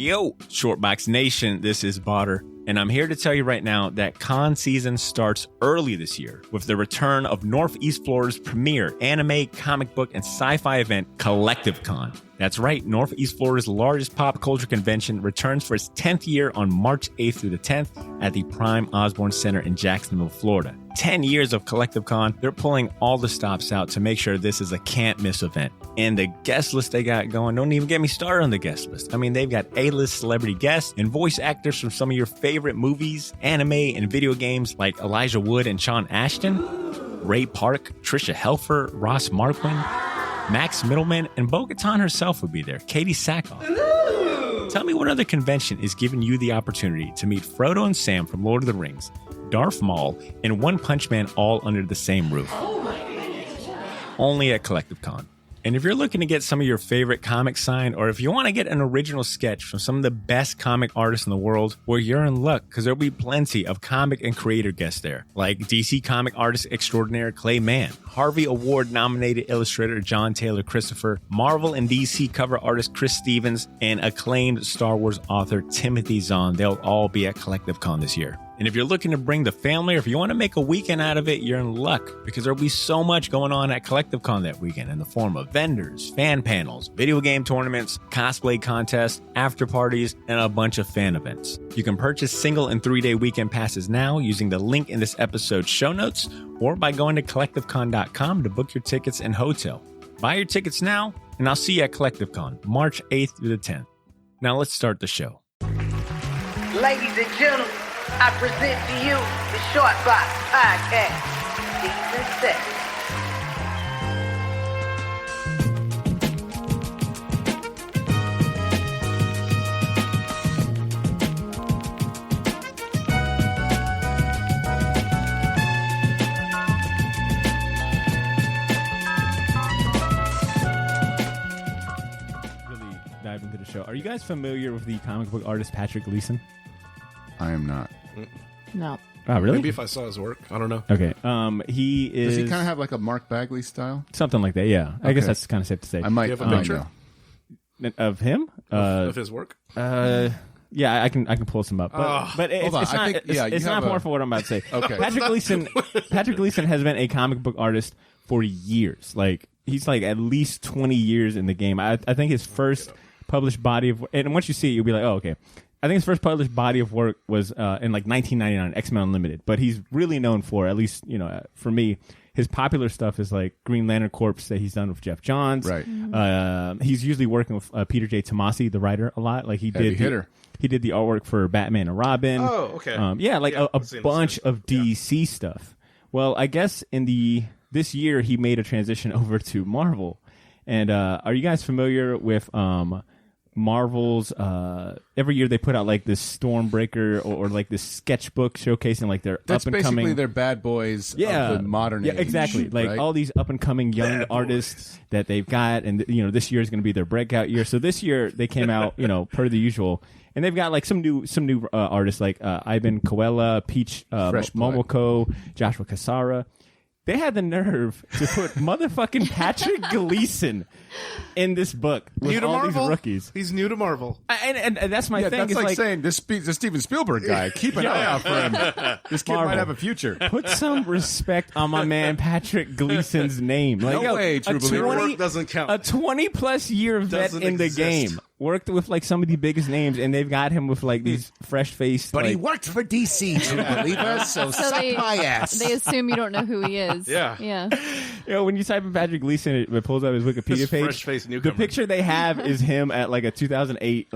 Yo, Shortbox Nation, this is Botter, and I'm here to tell you right now that con season starts early this year with the return of Northeast Florida's premier anime, comic book, and sci-fi event, Collective Con. That's right, Northeast Florida's largest pop culture convention returns for its 10th year on March 8th through the 10th at the Prime Osborne Center in Jacksonville, Florida. 10 years of Collective Con, they're pulling all the stops out to make sure this is a can't-miss event. And the guest list they got going, don't even get me started on the guest list. I mean, they've got A-list celebrity guests and voice actors from some of your favorite movies, anime, and video games like Elijah Wood and Sean Ashton, Ray Park, Trisha Helfer, Ross Marquand, Max Middleman, and Bo-Katan herself will be there, Katie Sackhoff. Tell me what other convention is giving you the opportunity to meet Frodo and Sam from Lord of the Rings, Darth Maul, and One Punch Man all under the same roof. Only at Collective Con. And if you're looking to get some of your favorite comics signed, or if you want to get an original sketch from some of the best comic artists in the world, well, you're in luck, because there'll be plenty of comic and creator guests there, like DC comic artist extraordinaire Clay Mann, Harvey Award-nominated illustrator John Taylor Christopher, Marvel and DC cover artist Chris Stevens, and acclaimed Star Wars author Timothy Zahn. They'll all be at Collective Con this year. And if you're looking to bring the family, or if you want to make a weekend out of it, you're in luck, because there'll be so much going on at Collective Con that weekend in the form of vendors, fan panels, video game tournaments, cosplay contests, after parties, and a bunch of fan events. You can purchase single and 3-day weekend passes now using the link in this episode's show notes, or by going to collectivecon.com to book your tickets and hotel. Buy your tickets now, and I'll see you at Collective Con, March 8th through the 10th. Now let's start the show. Ladies and gentlemen, I present to you the Short Box Podcast, Season 6. Really dive into the show. Are you guys familiar with the comic book artist Patrick Gleason? I am not. No. Oh, really? Maybe if I saw his work. I don't know. Okay. He is... Does he kind of have like a Mark Bagley style? Something like that, yeah. I guess Okay. that's kind of safe to say. I might, Do you have I a might picture? know. Of him? Of his work? Yeah, I can pull some up. But it's, Hold on, it's I not, think- yeah, it's you not have more a- for what I'm about to say. Okay. Patrick Gleason has been a comic book artist for years. Like, he's like at least 20 years in the game. I think his first published body of... And once you see it, you'll be like, oh, okay. I think his first published body of work was in like 1999, X-Men Unlimited. But he's really known for, at least, you know, for me, his popular stuff is like Green Lantern Corps that he's done with Jeff Johns. Right. He's usually working with Peter J. Tomasi, the writer, a lot. Like he Heavy did hitter. He did the artwork for Batman and Robin. Oh, okay. Yeah, like Yeah, a I've seen bunch this. of DC stuff. Well, I guess this year he made a transition over to Marvel. And are you guys familiar with Marvel's every year they put out like this Stormbreaker or like this sketchbook showcasing like their That's up and basically coming their bad boys yeah of the modern yeah age, exactly like right? all these up and coming young Bad artists that they've got, and you know this year is going to be their breakout year. So this year they came out per the usual, and they've got like some new artists like Ivan Coella, Peach Fresh blood. Momoko, Joshua Cassara. They had the nerve to put motherfucking Patrick Gleason in this book with New to all Marvel? these rookies. He's new to Marvel. And that's my Yeah, thing. that's is like saying this Steven Spielberg guy. Keep an eye out for him. This kid Marvel. might have a future. put some respect on my man Patrick Gleason's name. Like, No way, true believer. Work doesn't count. A 20+ year vet Doesn't in the exist. game. Worked with like some of the biggest names, and they've got him with like these fresh faced. But he like, worked for DC, true believer, so suck my ass. They assume you don't know who he is. Yeah. Yeah. when you type in Patrick Gleason, it pulls up his Wikipedia This page. fresh-faced The newcomer. picture they have is him at like a 2008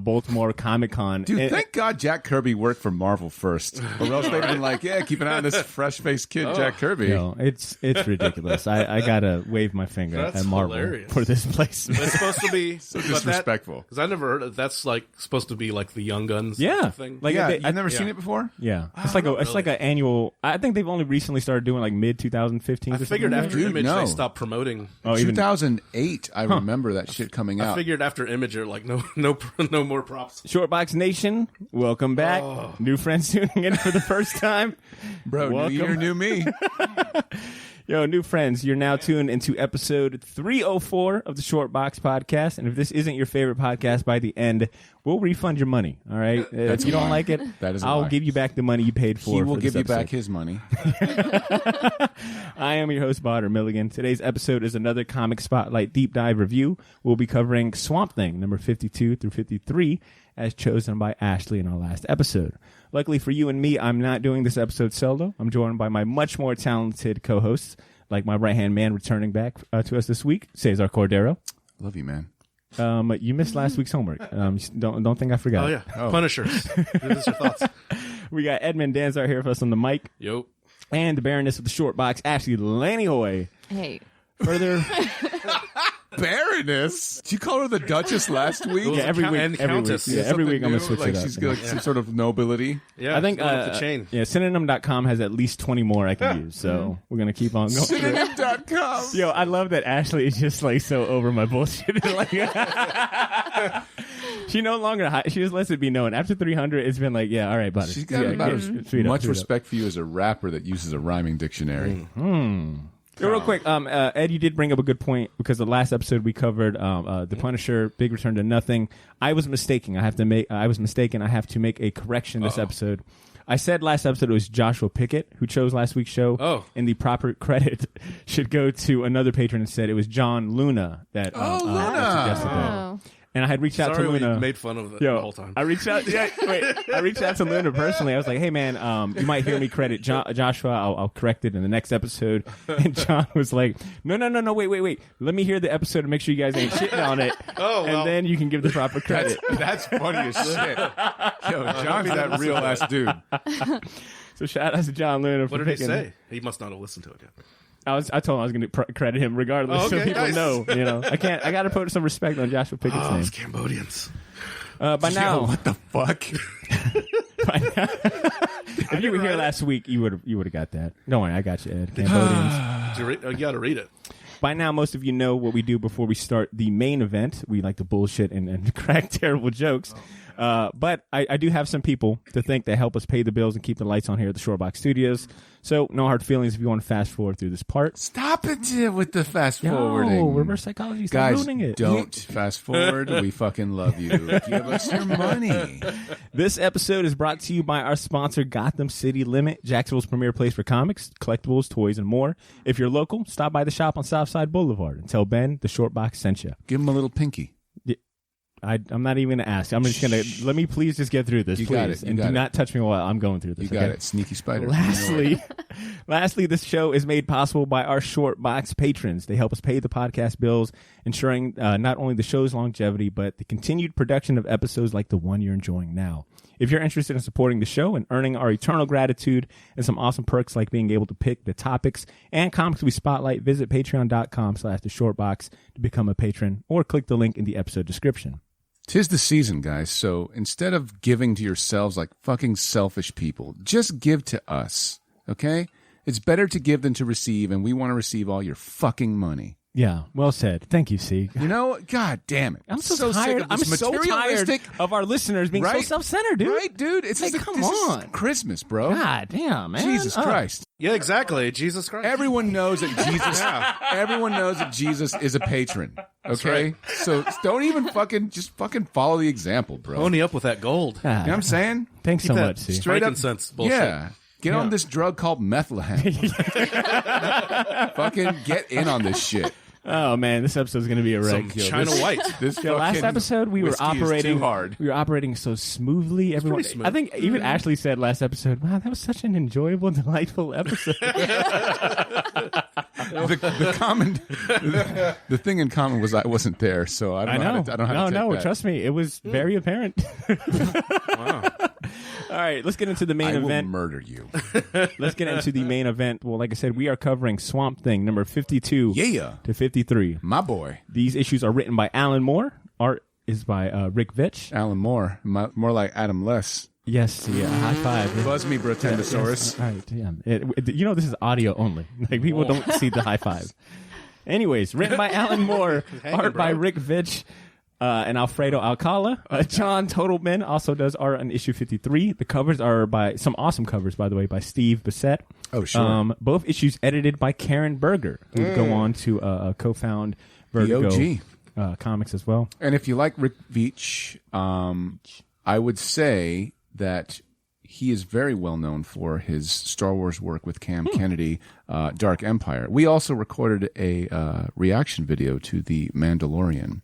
Baltimore Comic Con. Dude, thank God Jack Kirby worked for Marvel first. Or else they'd have been like, yeah, keep an eye on this fresh-faced kid, Jack Kirby. It's ridiculous. I gotta wave my finger That's at Marvel hilarious. for this placement. It's supposed to be so disrespectful. Because I never heard of that's like supposed to be like the Young Guns Yeah, thing. like Yeah, they- I've never yeah. seen it before? Yeah, it's like not it's like an annual. I think they've only recently started doing like mid 2015. I figured after Dude, Image no. they stopped promoting. Oh, even 2008, I remember that shit coming I out. figured after Image, they're like no more props. Shortbox Nation, welcome back. New friends tuning in for the first time. Bro, welcome. new year, new me. Yo, new friends, you're now tuned into episode 304 of the Shortbox Podcast. And if this isn't your favorite podcast by the end, we'll refund your money. All right. If you don't like it, I'll give you back the money you paid for. He will for give this you back episode. his money. I am your host, Botter Milligan. Today's episode is another Comic Spotlight Deep Dive review. We'll be covering Swamp Thing, number 52 through 53, as chosen by Ashley in our last episode. Luckily for you and me, I'm not doing this episode solo. I'm joined by my much more talented co-hosts, like my right-hand man returning back to us this week, Cesar Cordero. Love you, man. You missed last week's homework. Don't think I forgot. Oh, yeah. Punishers. Give us your thoughts. We got Edmund Danzar here for us on the mic. Yo. And the Baroness of the Short Box, Ashley Lanihoy. Hey. Further... Baroness? Did you call her the Duchess last week? Yeah, every week. And Every week, Countess. yeah, every week I'm going to switch like it up. she's got like some sort of nobility. Yeah, I think going up the chain. Yeah, synonym.com has at least 20 more I can use, so we're going to keep on going. Synonym.com. Yo, I love that Ashley is just like so over my bullshit. Like, she no longer she just lets it be known. After 300, it's been like, yeah, all right, buddy. She's got much respect for you as a rapper that uses a rhyming dictionary. Real quick, Ed, you did bring up a good point because the last episode we covered the Punisher, Big Return to Nothing. I was mistaken. I have to make a correction this episode. I said last episode it was Joshua Pickett who chose last week's show. Oh. And the proper credit should go to another patron and said it was John Luna that suggested that. Oh. And I had reached out Sorry to Luna. we made fun of it the whole time. I reached out. I reached out to Luna personally. I was like, "Hey, man, you might hear me credit Joshua. I'll correct it in the next episode." And John was like, "No, wait. Let me hear the episode and make sure you guys ain't shitting on it. And then you can give the proper credit." That's funny as shit. Yo, John's that real ass dude. So shout out to John Luna. What for did he picking. say? He must not have listened to it yet. I told him I was going to credit him regardless, Oh, okay, so people nice. know. You know, I got to put some respect on Joshua Pickett's name. It's Cambodians. By now, Yo, what the fuck? if you were here last week, you would have got that. Don't worry, I got you, Ed. Cambodians. You got to read it. By now, most of you know what we do before we start the main event. We like to bullshit and crack terrible jokes. But I do have some people to thank that help us pay the bills and keep the lights on here at the Shorebox Studios. So no hard feelings if you want to fast forward through this part. Stop it with the fast forwarding. No, reverse psychology. Stop Guys, ruining it. don't fast forward. We fucking love you. Give us your money. This episode is brought to you by our sponsor, Gotham City Limit, Jacksonville's premier place for comics, collectibles, toys, and more. If you're local, stop by the shop on Southside Boulevard and tell Ben the Shortbox sent you. Give him a little pinky. I'm not even going to ask. I'm just going to let me please just get through this, You please, got it. You and got do it. not touch me while I'm going through this. You got okay? it. Sneaky spider. Lastly, this show is made possible by our Short Box patrons. They help us pay the podcast bills, ensuring not only the show's longevity, but the continued production of episodes like the one you're enjoying now. If you're interested in supporting the show and earning our eternal gratitude and some awesome perks like being able to pick the topics and comics we spotlight, visit patreon.com/theshortbox to become a patron or click the link in the episode description. 'Tis the season, guys, so instead of giving to yourselves like fucking selfish people, just give to us, okay? It's better to give than to receive, and we want to receive all your fucking money. Yeah, well said. Thank you, C. You know, god damn it. I'm so tired. sick of I'm this so tired materialistic, of our listeners being so right? self-centered, dude. Right, dude? It's Like, just come this is on. Christmas, bro. God damn, man. Jesus Christ. Yeah, exactly. Jesus Christ. Everyone knows that Jesus. Everyone knows that Jesus is a patron. Okay, right. so don't even fucking follow the example, bro. Pony up with that gold. God. You know what I'm saying? Thanks so That much, C. Straight up- frankincense bullshit. Yeah. Get on this drug called Methlehem. Fucking get in on this shit. Oh man, this episode's gonna be a wreck. Some China White. This Yo, last fucking episode we were whiskey is operating too hard. We were operating so smoothly. Everyone, pretty smooth. I think even Ashley said last episode, "Wow, that was such an enjoyable, delightful episode." The thing in common was I wasn't there, so I don't know. I don't have to take that. Trust me, it was very apparent. Wow. All right, let's get into the main I will event. murder you. Let's get into the main event. Well, like I said, we are covering Swamp Thing number 52 Yeah, to 53. my boy, These issues are written by Alan Moore. Art is by Rick Vitch. Alan Moore, more like Adam Less. Yes, yeah, high five. Buzz me, Brotendosaurus. All right, yeah. This is audio only. Like people don't see the high five. Anyways, written by Alan Moore, art by Rick Vitch and Alfredo Alcala. John Totalman also does art on issue 53. The covers are by some awesome covers, by the way, by Steve Bissett. Oh, sure. Both issues edited by Karen Berger, who would go on to co-found Vertigo. The OG. comics as well. And if you like Rick Veitch, I would say that he is very well known for his Star Wars work with Cam Kennedy, Dark Empire. We also recorded a reaction video to The Mandalorian.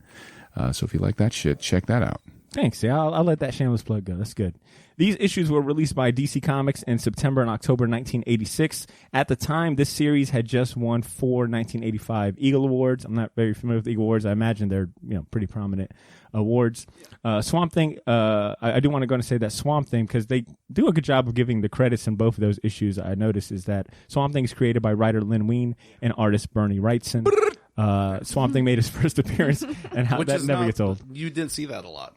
So if you like that shit, check that out. Thanks. Yeah, I'll let that shameless plug go. That's good. These issues were released by DC Comics in September and October 1986. At the time, this series had just won 4 1985 Eagle Awards. I'm not very familiar with Eagle Awards. I imagine they're pretty prominent awards. Swamp Thing, I do want to go and say that Swamp Thing, because they do a good job of giving the credits in both of those issues. I noticed is that Swamp Thing is created by writer Lynn Wein and artist Bernie Wrightson. Swamp Thing made his first appearance, and that never gets old. You didn't see that a lot,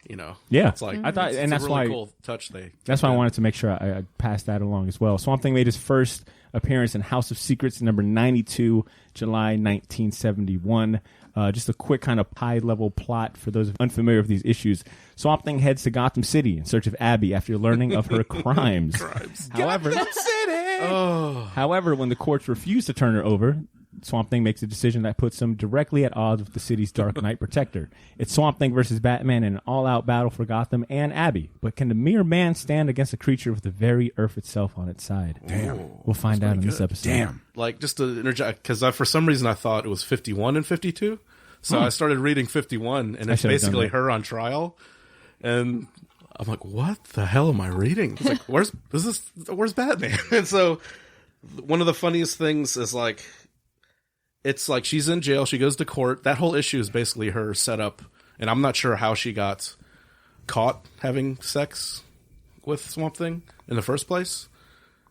Yeah, it's like I thought, and that's a really why cool touch. That's why I wanted to make sure I passed that along as well. Swamp Thing made his first appearance in House of Secrets, number 92, July 1971. Just a quick kind of high-level plot for those unfamiliar with these issues. Swamp Thing heads to Gotham City in search of Abby after learning of her crimes. However, when the courts refuse to turn her over, Swamp Thing makes a decision that puts him directly at odds with the city's Dark Knight Protector. It's Swamp Thing versus Batman in an all-out battle for Gotham and Abby. But can the mere man stand against a creature with the very earth itself on its side? Damn. We'll find out in this episode. Damn. Like, just to interject, because for some reason I thought it was 51 and 52. So I started reading 51, and it's basically her on trial. And I'm like, what the hell am I reading? It's like, where's Batman? And so one of the funniest things is like, it's like she's in jail, she goes to court. That whole issue is basically her setup, and I'm not sure how she got caught having sex with Swamp Thing in the first place.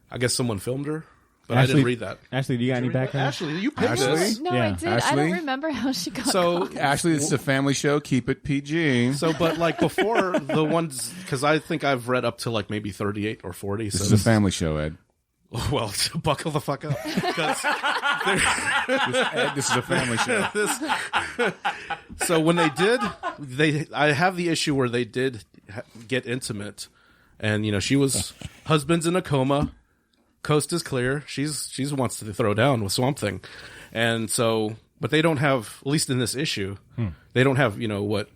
I guess someone filmed her, but I didn't read that. Ashley, do you got any background? Ashley, you picked Ashley? this. No, Yeah. I did. Ashley? I don't remember how she got caught. Ashley, this is a family show. Keep it PG. So, but like before the ones, because I think I've read up to like maybe 38 or 40. This is a family show, Ed. Well, buckle the fuck up. Ed, this is a family show. So when they did, I have the issue where they did get intimate, and she was husband's in a coma, coast is clear. She's wants to throw down with Swamp Thing, and so, but they don't have, at least in this issue, they don't have what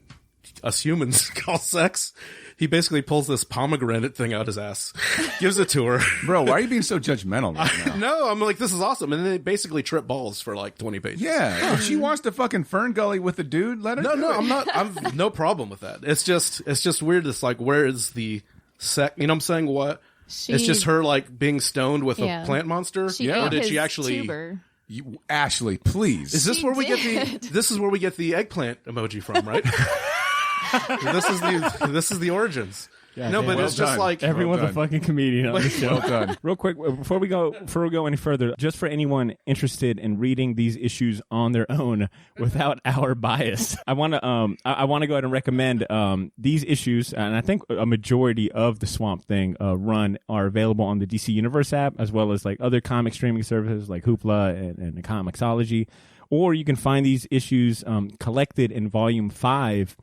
us humans call sex. He basically pulls this pomegranate thing out his ass, gives it to her. Bro, why are you being so judgmental right now? No, I'm like, this is awesome. And then they basically trip balls for like 20 pages. Yeah, if she wants to fucking Fern Gully with the dude, let her do it. I'm no problem with that. It's just weird. It's like, where is the sex? You know what I'm saying? What? It's just her like being stoned with a plant monster? Or did she actually... Tuber. Ashley, please. Is this where we get the eggplant emoji from, right? This is the origins. Yeah, no, but well it's just done. like Everyone's Well a done. fucking comedian on the show. Well done. Real quick, before we go any further, just for anyone interested in reading these issues on their own without our bias, I want to go ahead and recommend these issues, and I think a majority of the Swamp Thing run are available on the DC Universe app, as well as like other comic streaming services like Hoopla and Comixology, or you can find these issues collected in Volume 5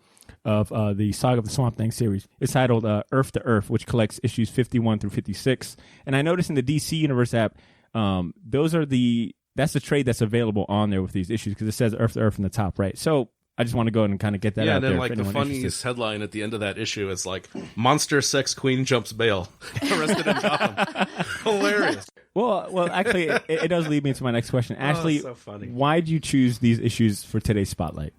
of the Saga of the Swamp Thing series. It's titled Earth to Earth, which collects issues 51 through 56. And I noticed in the DC Universe app, that's the trade that's available on there with these issues, because it says Earth to Earth in the top right. So I just want to go ahead and kind of get that out there. And then like the funniest headline at the end of that issue is like, Monster Sex Queen jumps bail. Arrested in Gotham. Hilarious. Well, actually, it does lead me to my next question. Ashley, so funny. why did you choose these issues for today's spotlight?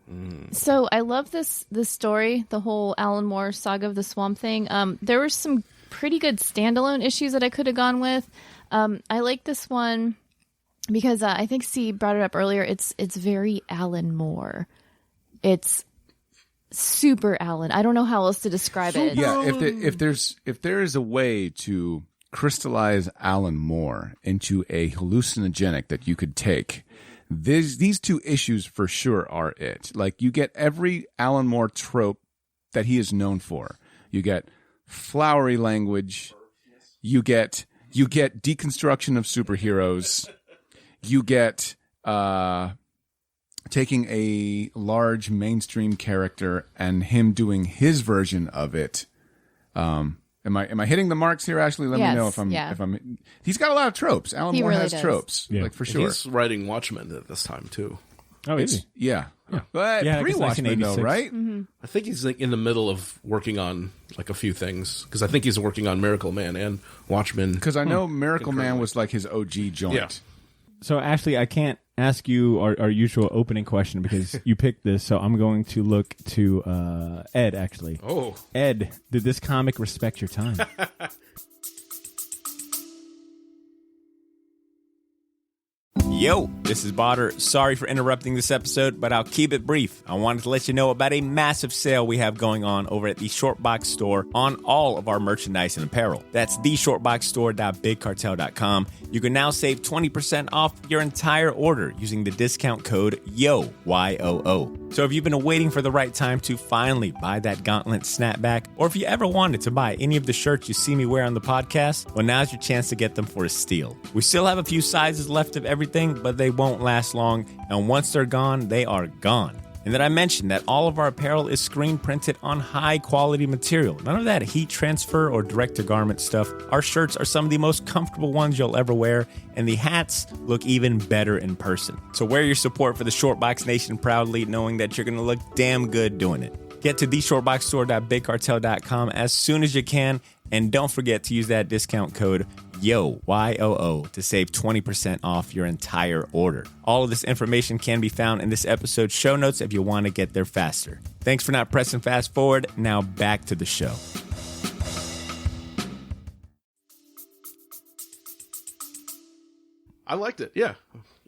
So I love this story, the whole Alan Moore Saga of the Swamp Thing. There were some pretty good standalone issues that I could have gone with. I like this one because I think C brought it up earlier. It's very Alan Moore. It's super Alan. I don't know how else to describe it. Yeah, if there is a way to crystallize Alan Moore into a hallucinogenic that you could take, these two issues for sure are it. Like, you get every Alan Moore trope that he is known for. You get flowery language. You get deconstruction of superheroes. You get taking a large mainstream character and him doing his version of it. Am I hitting the marks here, Ashley? Let me know if I'm. He's got a lot of tropes. Alan Moore really has does. tropes, like for sure. He's writing Watchmen at this time too. Oh, is he? Yeah. But Yeah, I guess pre-Watchmen, though, 1986. right? I think he's like in the middle of working on like a few things because I think he's working on Miracle Man and Watchmen. Because I know Miracle Man was like his OG joint. Yeah. So, Ashley, I can't ask you our usual opening question because you picked this, so I'm going to look to Ed, actually. Oh, Ed, did this comic respect your time? Yo, this is Botter. Sorry for interrupting this episode, but I'll keep it brief. I wanted to let you know about a massive sale we have going on over at the Shortbox store on all of our merchandise and apparel. That's theshortboxstore.bigcartel.com. You can now save 20% off your entire order using the discount code YOO, Y-O-O. So if you've been waiting for the right time to finally buy that gauntlet snapback, or if you ever wanted to buy any of the shirts you see me wear on the podcast, well, now's your chance to get them for a steal. We still have a few sizes left of everything, but they won't last long, and once they're gone, they are gone. And then I mentioned that all of our apparel is screen printed on high quality material. None of that heat transfer or direct to garment stuff. Our shirts are some of the most comfortable ones you'll ever wear, and the hats look even better in person. So wear your support for the Shortbox Nation proudly, knowing that you're going to look damn good doing it. Get to theshortboxstore.bigcartel.com as soon as you can, and don't forget to use that discount code YOO, Y-O-O, to save 20% off your entire order. All of this information can be found in this episode's show notes if you want to get there faster. Thanks for not pressing fast forward. Now back to the show. I liked it. Yeah,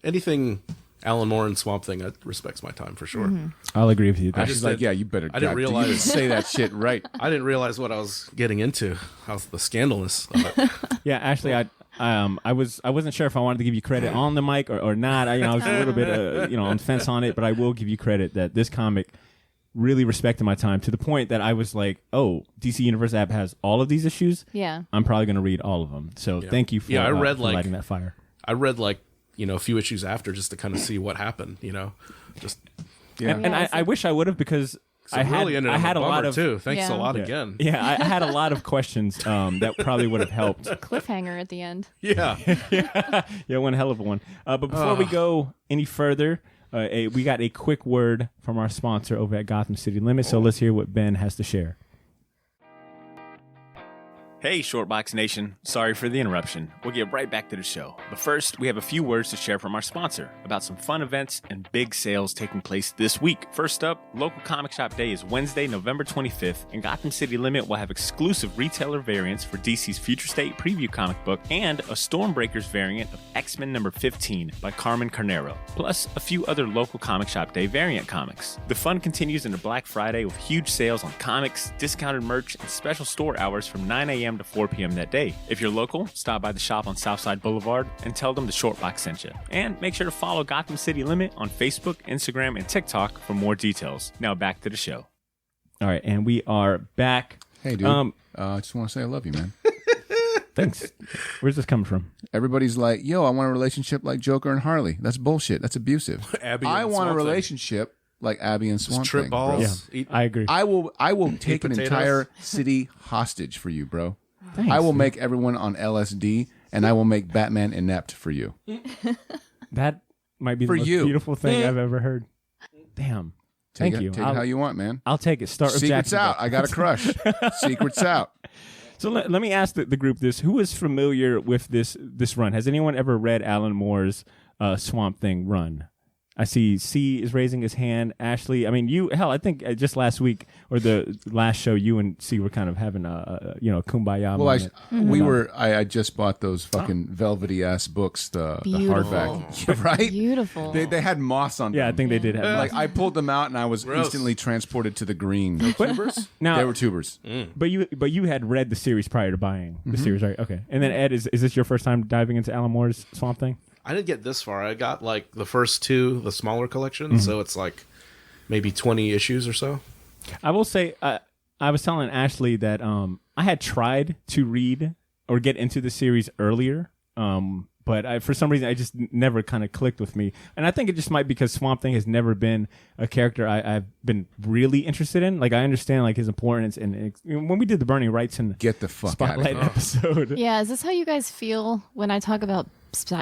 anything Alan Moore and Swamp Thing that respects my time for sure. I'll agree with you. I just like, yeah, you better. I didn't realize- you say that shit right. I didn't realize what I was getting into. How's the scandalous of it. Yeah, Ashley, I wasn't sure if I wanted to give you credit on the mic or not. I was a little bit on the fence on it, but I will give you credit that this comic really respected my time to the point that I was like, oh, DC Universe app has all of these issues. Yeah. I'm probably going to read all of them. So thank you for, I read for lighting that fire. I read like a few issues after just to kind of see what happened. Just Yeah. And I wish I would have because I really ended had up a lot of too. Thanks Yeah. a lot Yeah. again. Yeah, I had a lot of questions that probably would have helped. Cliffhanger at the end. Yeah. Yeah, one hell of a one. But before we go any further, we got a quick word from our sponsor over at Gotham City Limit. So let's hear what Ben has to share. Hey, Shortbox Nation. Sorry for the interruption. We'll get right back to the show. But first, we have a few words to share from our sponsor about some fun events and big sales taking place this week. First up, Local Comic Shop Day is Wednesday, November 25th, and Gotham City Limit will have exclusive retailer variants for DC's Future State preview comic book and a Stormbreakers variant of X-Men number 15 by Carmen Carnero, plus a few other Local Comic Shop Day variant comics. The fun continues into Black Friday with huge sales on comics, discounted merch, and special store hours from 9 a.m. to 4 p.m. that day. If you're local, stop by the shop on Southside Boulevard and tell them the Shortbox sent you. And make sure to follow Gotham City Limit on Facebook, Instagram, and TikTok for more details. Now back to the show. All right, and we are back. Hey, dude. I just want to say I love you, man. Thanks. Where's this coming from? Everybody's like, yo, I want a relationship like Joker and Harley. That's bullshit. That's abusive. Abby I and want a Swamp Thing. relationship like Abby and Swamp Trip Thing, bro. balls. Yeah, Eat, I agree. I will take an potatoes. entire city hostage for you, bro. Thanks. I will make everyone on LSD, and I will make Batman inept for you. That might be For the most you. beautiful thing I've ever heard. Damn. Take Thank it, you. Take it how you want, man. I'll take it. Start with Secrets Jacksonville. out. I got a crush. Secrets out. So let me ask the group this: who is familiar with this run? Has anyone ever read Alan Moore's Swamp Thing run? I see C is raising his hand. Ashley, I mean, I think just last week or the last show, you and C were kind of having a kumbaya Well, moment. I just bought those fucking velvety ass books, the Beautiful. hardback, Yeah, right? Beautiful. They had moss on them. Yeah, I think they did have. Like I pulled them out and I was Gross. instantly transported to the green. tubers? Now, They were tubers. but you had read the series prior to buying the series, right? Okay. And then Ed, is this your first time diving into Alan Moore's Swamp Thing? I didn't get this far. I got like the first two, the smaller collection, so it's like maybe 20 issues or so. I will say, I was telling Ashley that I had tried to read or get into the series earlier, but for some reason, I just never kind of clicked with me. And I think it just might be because Swamp Thing has never been a character I've been really interested in. Like, I understand like his importance, and when we did the Burning Rights and Get the fuck out of Spotlight here. episode. Yeah, is this how you guys feel when I talk about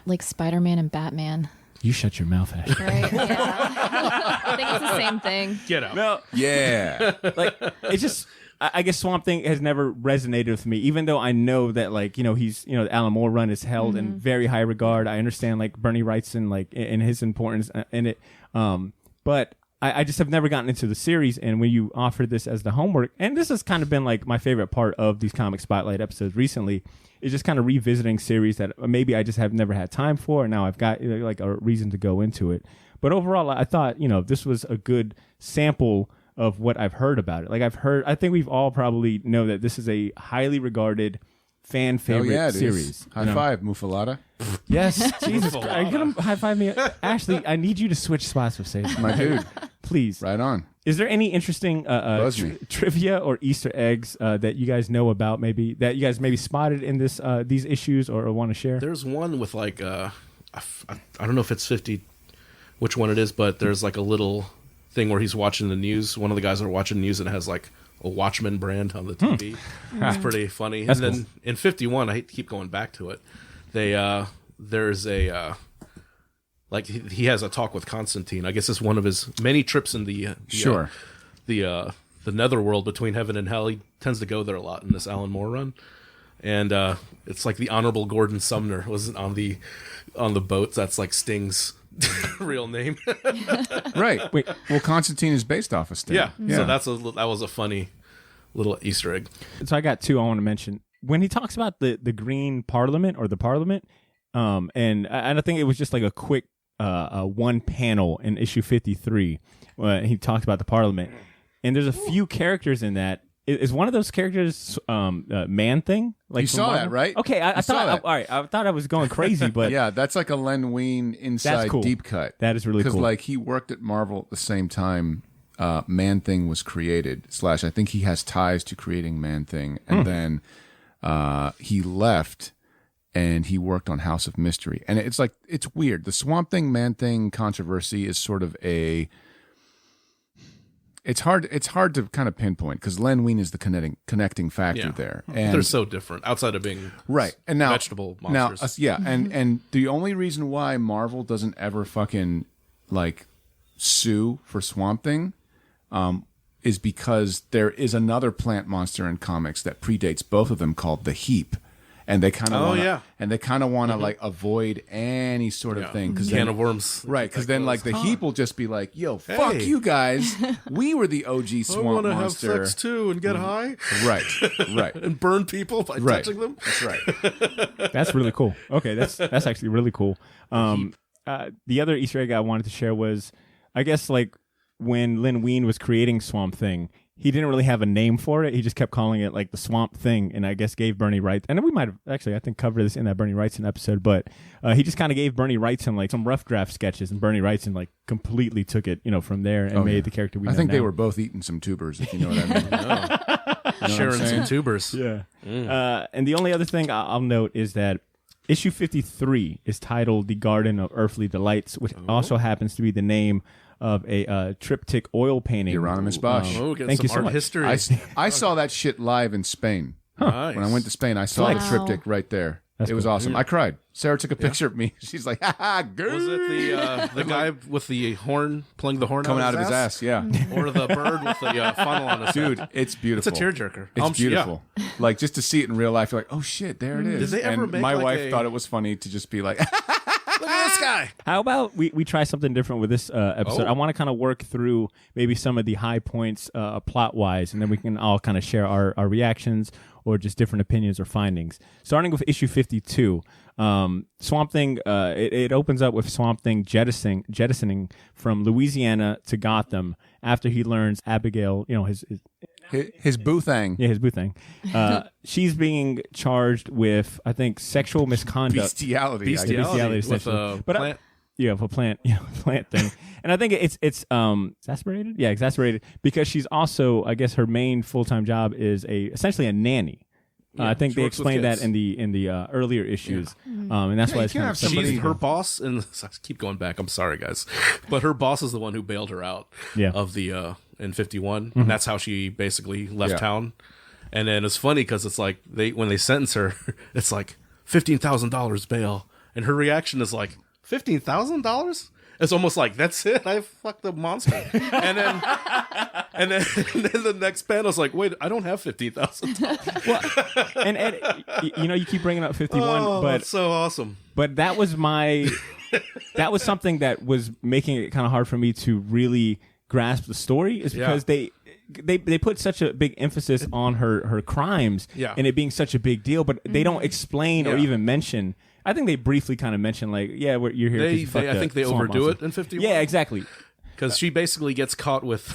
like Spider-Man and Batman? You shut your mouth, Ash. Right? Yeah. I think it's the same thing. Get out. No, Yeah. like it's just. I guess Swamp Thing has never resonated with me, even though I know that, like, he's, the Alan Moore run is held in very high regard. I understand, like, Bernie Wrightson, like, and his importance in it. But I just have never gotten into the series. And when you offered this as the homework, and this has kind of been, like, my favorite part of these Comic Spotlight episodes recently, is just kind of revisiting series that maybe I just have never had time for. And now I've got, like, a reason to go into it. But overall, I thought, this was a good sample of what I've heard about it. Like, I think we've all probably know that this is a highly regarded fan favorite series. High five, Mufalata. Yes, Jesus Christ. Are you going to high five me? Ashley, I need you to switch spots with Sage. My dude. Please. Right on. Is there any interesting trivia or Easter eggs that you guys know about, maybe, that you guys maybe spotted in these issues or want to share? There's one with, like, I don't know if it's 50, which one it is, but there's, like, a little thing where he's watching the news. One of the guys are watching news and it has like a Watchmen brand on the TV. It's pretty funny. That's and then cool. in 51, I hate to keep going back to it. There's a like he has a talk with Constantine. I guess it's one of his many trips in the netherworld between heaven and hell. He tends to go there a lot in this Alan Moore run. And it's like the Honorable Gordon Sumner was on the boat. That's like Sting's real name. Right. Wait. Well, Constantine is based off of Sting. Yeah. So that was a funny little Easter egg. So I got two I want to mention. When he talks about the Green Parliament or the Parliament, and I think it was just like a quick one panel in issue 53 when he talks about the Parliament, and there's a few characters in that. Is one of those characters Man Thing? Like, you saw that, right? Okay, I thought all right. I thought I was going crazy, but yeah, that's like a Len Wein inside cool. deep cut. That is really cool. Because like he worked at Marvel at the same time Man Thing was created. / I think he has ties to creating Man Thing, and then he left and he worked on House of Mystery. And it's like it's weird. The Swamp Thing Man Thing controversy is sort of a. It's hard to kind of pinpoint because Len Wein is the connecting factor there. And they're so different outside of being right. And now vegetable monsters. And the only reason why Marvel doesn't ever fucking like sue for Swamp Thing is because there is another plant monster in comics that predates both of them called the Heap. And they kind of want to like avoid any sort of thing because can of worms, right? Because then like the Heap will just be like, "Yo, fuck you guys, we were the OG swamp monster. I want to have sex too and get high, right, and burn people by touching them. That's right. That's really cool. Okay, that's actually really cool. The other Easter egg I wanted to share was, I guess like when Len Wein was creating Swamp Thing. He didn't really have a name for it. He just kept calling it like the Swamp Thing, and I guess gave Bernie Wrightson. And we might have actually, I think, covered this in that Bernie Wrightson episode. But he just kind of gave Bernie Wrightson like some rough draft sketches, and Bernie Wrightson like completely took it, from there and made the character we know. I think now. they were both eating some tubers, if you know what I mean. Sharing some tubers. Yeah. And the only other thing I'll note is that issue 53 is titled "The Garden of Earthly Delights," which also happens to be the name of a triptych oil painting. Hieronymus Bosch. Thank you so much. History. I saw that shit live in Spain. Nice. When I went to Spain, I saw the triptych right there. That's it was cool. awesome. I cried. Sarah took a picture of me. She's like, "Ha ha, girl." Was it the guy with the horn playing the horn coming out of his ass? Yeah. Or the bird with the funnel on his Dude, head? it's beautiful. It's a tearjerker. It's beautiful. Like just to see it in real life, you're like, "Oh shit, there it is." Did they ever and make my like wife thought it was funny to just be like, Look at this guy. How about we try something different with this episode? Oh. I want to kind of work through maybe some of the high points plot-wise, and then we can all kind of share our reactions or just different opinions or findings. Starting with issue 52, Swamp Thing, it opens up with Swamp Thing jettisoning from Louisiana to Gotham after he learns Abigail, his boo thing. Yeah, his boo thing. She's being charged with, I think, sexual misconduct. Bestiality. Bestiality, with essentially. a But plant. a plant thing. And I think it's exasperated. Yeah, exasperated because she's also, I guess, her main full-time job is essentially a nanny. I think she they works with explained that kids. in the earlier issues, and that's why it's you kind can't of have somebody- She's her boss, and I keep going back. I'm sorry, guys, but her boss is the one who bailed her out of the in 51, and that's how she basically left town. And then it's funny because it's like when they sentence her, it's like $15,000 bail, and her reaction is like $15,000? It's almost like, that's it. I fucked the monster. and then the next panel's like, wait, I don't have $15,000. Well, and Ed, you keep bringing up 51, but that's so awesome. But that was something that was making it kind of hard for me to really grasp the story, is because they put such a big emphasis on her crimes and it being such a big deal, but they don't explain or even mention. I think they briefly kind of mention, like, you're here. I think they overdo it in 51. Yeah, exactly. Because she basically gets caught with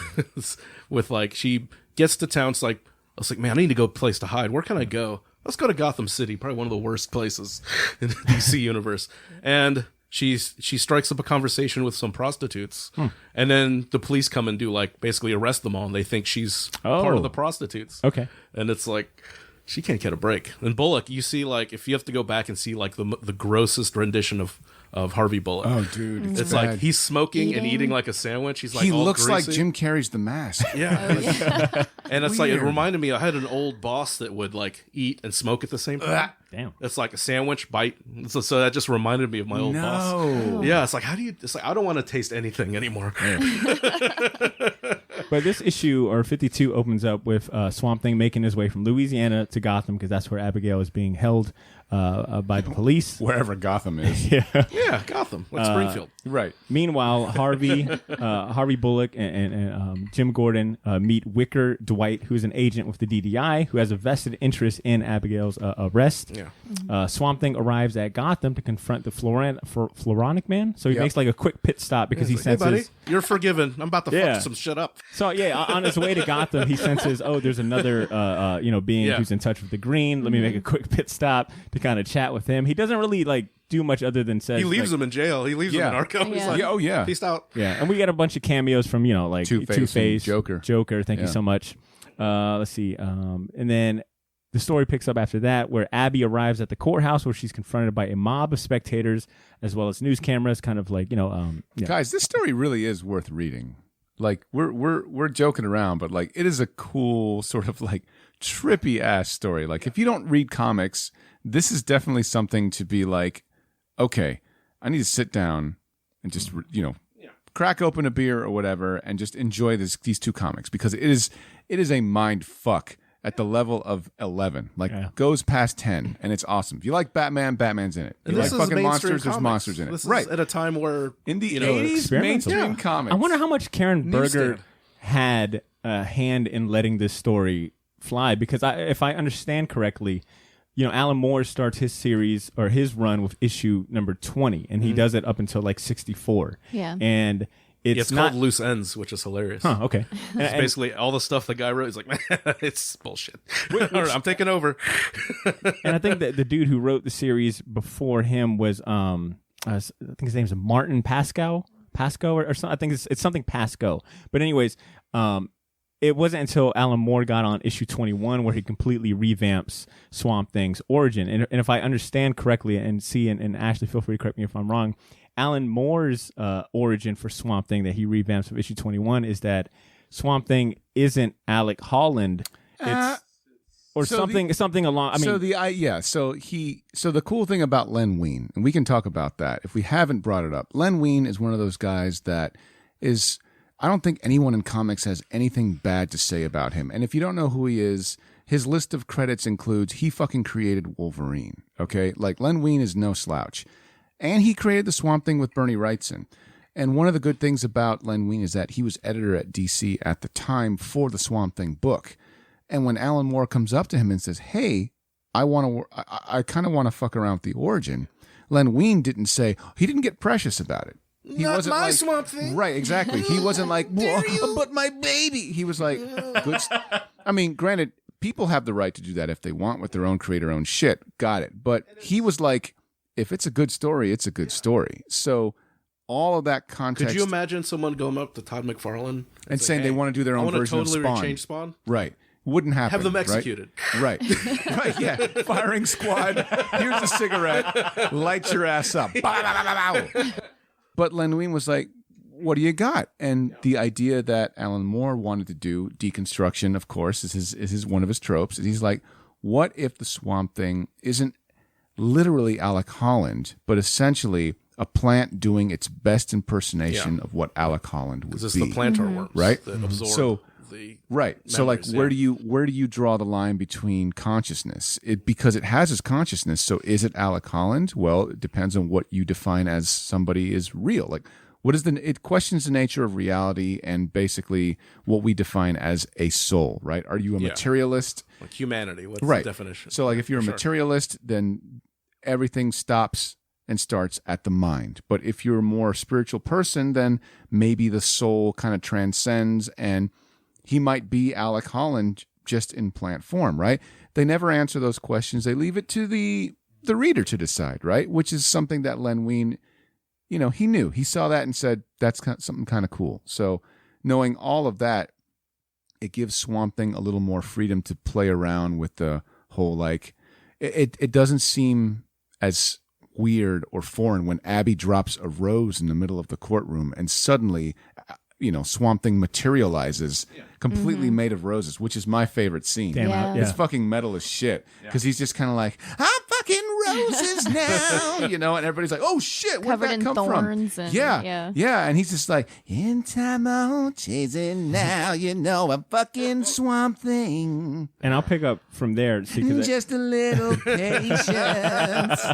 like, she gets to town. It's like, I was like, man, I need to go a place to hide. Where can I go? Let's go to Gotham City, probably one of the worst places in the DC universe. And she strikes up a conversation with some prostitutes, and then the police come and do, like, basically arrest them all, and they think she's part of the prostitutes. Okay. And it's like, she can't get a break. And Bullock, you see, like, if you have to go back and see, like, the grossest rendition of Harvey Bullock. Oh, dude, it's like he's smoking and eating like a sandwich. He's like, he all looks greasy. like Jim Carrey's The Mask. Yeah. And it's like, it Weird. reminded me, I had an old boss that would, like, eat and smoke at the same time. Damn. It's like a sandwich bite. So that just reminded me of my old boss. Yeah, it's like, it's like, I don't want to taste anything anymore. But this issue, or 52, opens up with Swamp Thing making his way from Louisiana to Gotham, because that's where Abigail is being held by the police. Wherever Gotham is. Yeah, Gotham, like Springfield. Right. Meanwhile, Harvey Bullock and Jim Gordon meet Wicker Dwight, who's an agent with the DDI, who has a vested interest in Abigail's arrest. Yeah. Swamp Thing arrives at Gotham to confront the Floronic Man. So he makes like a quick pit stop because he senses... Hey, buddy, you're forgiven. I'm about to fuck some shit up. So on his way to Gotham, he senses, there's another being who's in touch with the Green. Let me make a quick pit stop to kind of chat with him. He doesn't really like do much other than say he leaves him in jail. He leaves him in Arkham. He's like, peace out. Yeah, and we get a bunch of cameos from like Two-Face, Joker. Thank you so much. Let's see, and then the story picks up after that, where Abby arrives at the courthouse, where she's confronted by a mob of spectators as well as news cameras. Kind of like Guys, this story really is worth reading. Like, we're joking around, but like, it is a cool sort of like trippy ass story. Like, if you don't read comics, this is definitely something to be like, okay, I need to sit down and just crack open a beer or whatever and just enjoy these two comics, because it is a mind fuck at the level of 11. Like, goes past 10, and it's awesome. If you like Batman, Batman's in it. If you like fucking monsters, there's monsters in it. This right. is at a time where in the 80s, mainstream comics. I wonder how much Karen Berger had a hand in letting this story fly, because if I understand correctly, Alan Moore starts his series or his run with issue number 20, and he does it up until like 64. Yeah. And it's called Loose Ends, which is hilarious. Huh, okay. It's basically all the stuff the guy wrote. He's like, man, it's bullshit. I'm taking over. And I think that the dude who wrote the series before him was, I think his name's Martin Pasco or something. I think it's something Pasco. But anyways, it wasn't until Alan Moore got on issue 21 where he completely revamps Swamp Thing's origin. And if I understand correctly, and Ashley, feel free to correct me if I'm wrong, Alan Moore's origin for Swamp Thing that he revamps of issue 21 is that Swamp Thing isn't Alec Holland. It's something along. I mean, So the cool thing about Len Wein, and we can talk about that if we haven't brought it up. Len Wein is one of those guys that is. I don't think anyone in comics has anything bad to say about him. And if you don't know who he is, his list of credits includes he fucking created Wolverine. Okay, like Len Wein is no slouch. And he created the Swamp Thing with Bernie Wrightson. And one of the good things about Len Wein is that he was editor at DC at the time for the Swamp Thing book. And when Alan Moore comes up to him and says, hey, I kind of want to fuck around with the origin, Len Wein didn't say, he didn't get precious about it. He wasn't my Swamp Thing. Right, exactly. He wasn't like, but my baby. He was like, good. I mean, granted, people have the right to do that if they want with their own creator-owned shit. Got it. But he was like, if it's a good story, it's a good story. So all of that context. Could you imagine someone going up to Todd McFarlane and saying they want to do their own version of Spawn? I want to totally rechange Spawn. Right. Wouldn't happen. Have them executed. Right. Right, yeah. Firing squad. Here's a cigarette. Light your ass up. But Len Wein was like, what do you got? And the idea that Alan Moore wanted to do, deconstruction, of course, is one of his tropes. And he's like, what if the Swamp Thing isn't literally Alec Holland, but essentially a plant doing its best impersonation of what Alec Holland would be. Because it's the plantar worms right? that absorb the right. So like where do you draw the line between consciousness? Because it has its consciousness. So is it Alec Holland? Well, it depends on what you define as somebody is real. Like what is it questions the nature of reality and basically what we define as a soul, right? Are you a materialist? Like humanity, what's the definition? So like if you're a materialist, then everything stops and starts at the mind. But if you're a more spiritual person, then maybe the soul kind of transcends and he might be Alec Holland just in plant form, right? They never answer those questions. They leave it to the reader to decide, right? Which is something that Len Wein, he knew. He saw that and said, that's something kind of cool. So knowing all of that, it gives Swamp Thing a little more freedom to play around with the whole, like, it doesn't seem as weird or foreign when Abby drops a rose in the middle of the courtroom and suddenly Swamp Thing materializes completely made of roses, which is my favorite scene. It's fucking metal as shit because he's just kind of like, I'm fucking roses now, and everybody's like, oh shit, where'd that come from? And he's just like, in time I'm chasing now, I'm fucking Swamp Thing. And I'll pick up from there. Just a little patience.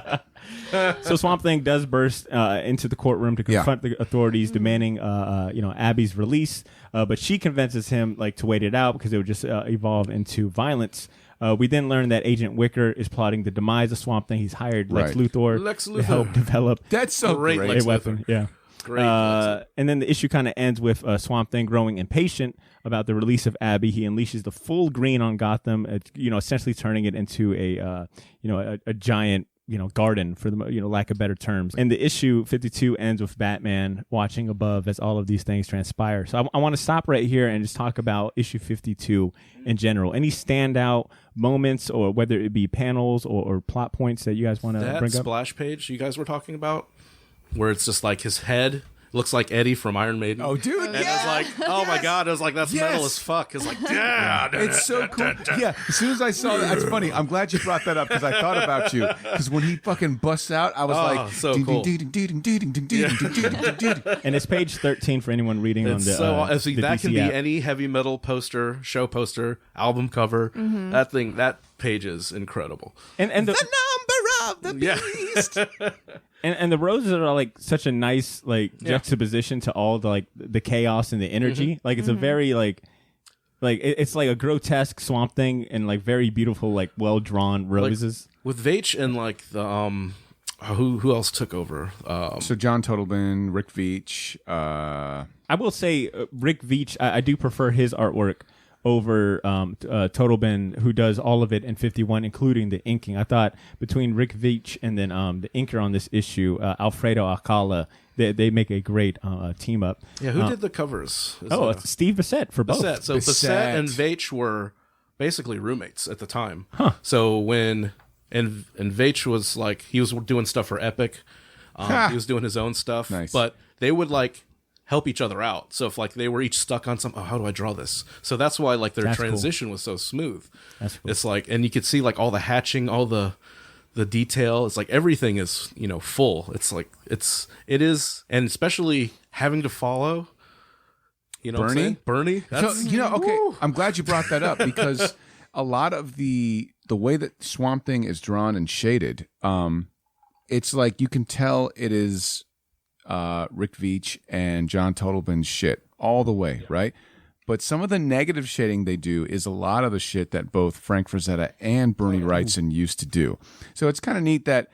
So Swamp Thing does burst into the courtroom to confront the authorities, demanding, Abby's release. But she convinces him to wait it out because it would just evolve into violence. We then learn that Agent Wicker is plotting the demise of Swamp Thing. He's hired Lex Luthor to help develop. That's so great. A weapon. Yeah. Great. And then the issue kind of ends with Swamp Thing growing impatient about the release of Abby. He unleashes the full green on Gotham, essentially turning it into a giant garden, for the lack of better terms. And the issue 52 ends with Batman watching above as all of these things transpire. So I want to stop right here and just talk about issue 52 in general. Any standout moments, or whether it be panels or plot points that you guys want to bring up? That splash page you guys were talking about, where it's just like his head looks like Eddie from Iron Maiden. Oh, dude! And it's like, oh my god! I was like, that's metal as fuck. It's like, yeah, it's so cool. Yeah, as soon as I saw that, it's funny. I'm glad you brought that up because I thought about you. Because when he fucking busts out, I was like, so cool. And it's page 13 for anyone reading on the. The that can be app. any heavy metal poster, show poster, album cover. That page is incredible. And the number of the beast. And the roses are like such a nice juxtaposition to all the chaos and the energy. Like it's a very it's like a grotesque Swamp Thing and very beautiful well drawn roses. With Veitch and the who else took over? So John Totleben, Rick Veitch. I will say Rick Veitch. I do prefer his artwork over Totleben, who does all of it in 51, including the inking. I thought between Rick Veitch and then the inker on this issue, Alfredo Alcala, they make a great team up. Yeah, who did the covers? It's Steve Bissette for both. Bissette. So Bissette and Veitch were basically roommates at the time. Huh. So when and Veitch was he was doing stuff for Epic. He was doing his own stuff. Nice. But they would help each other out. So if they were each stuck on something, how do I draw this? So that's why their transition was so smooth. That's cool. It's and you could see all the hatching, all the detail. It's everything is full. It is, and especially having to follow. Bernie. That's, okay. I'm glad you brought that up because a lot of the way that Swamp Thing is drawn and shaded, it's you can tell it is Rick Veitch and John Totlben's shit all the way, right? But some of the negative shading they do is a lot of the shit that both Frank Frazetta and Bernie Wrightson used to do. So it's kind of neat that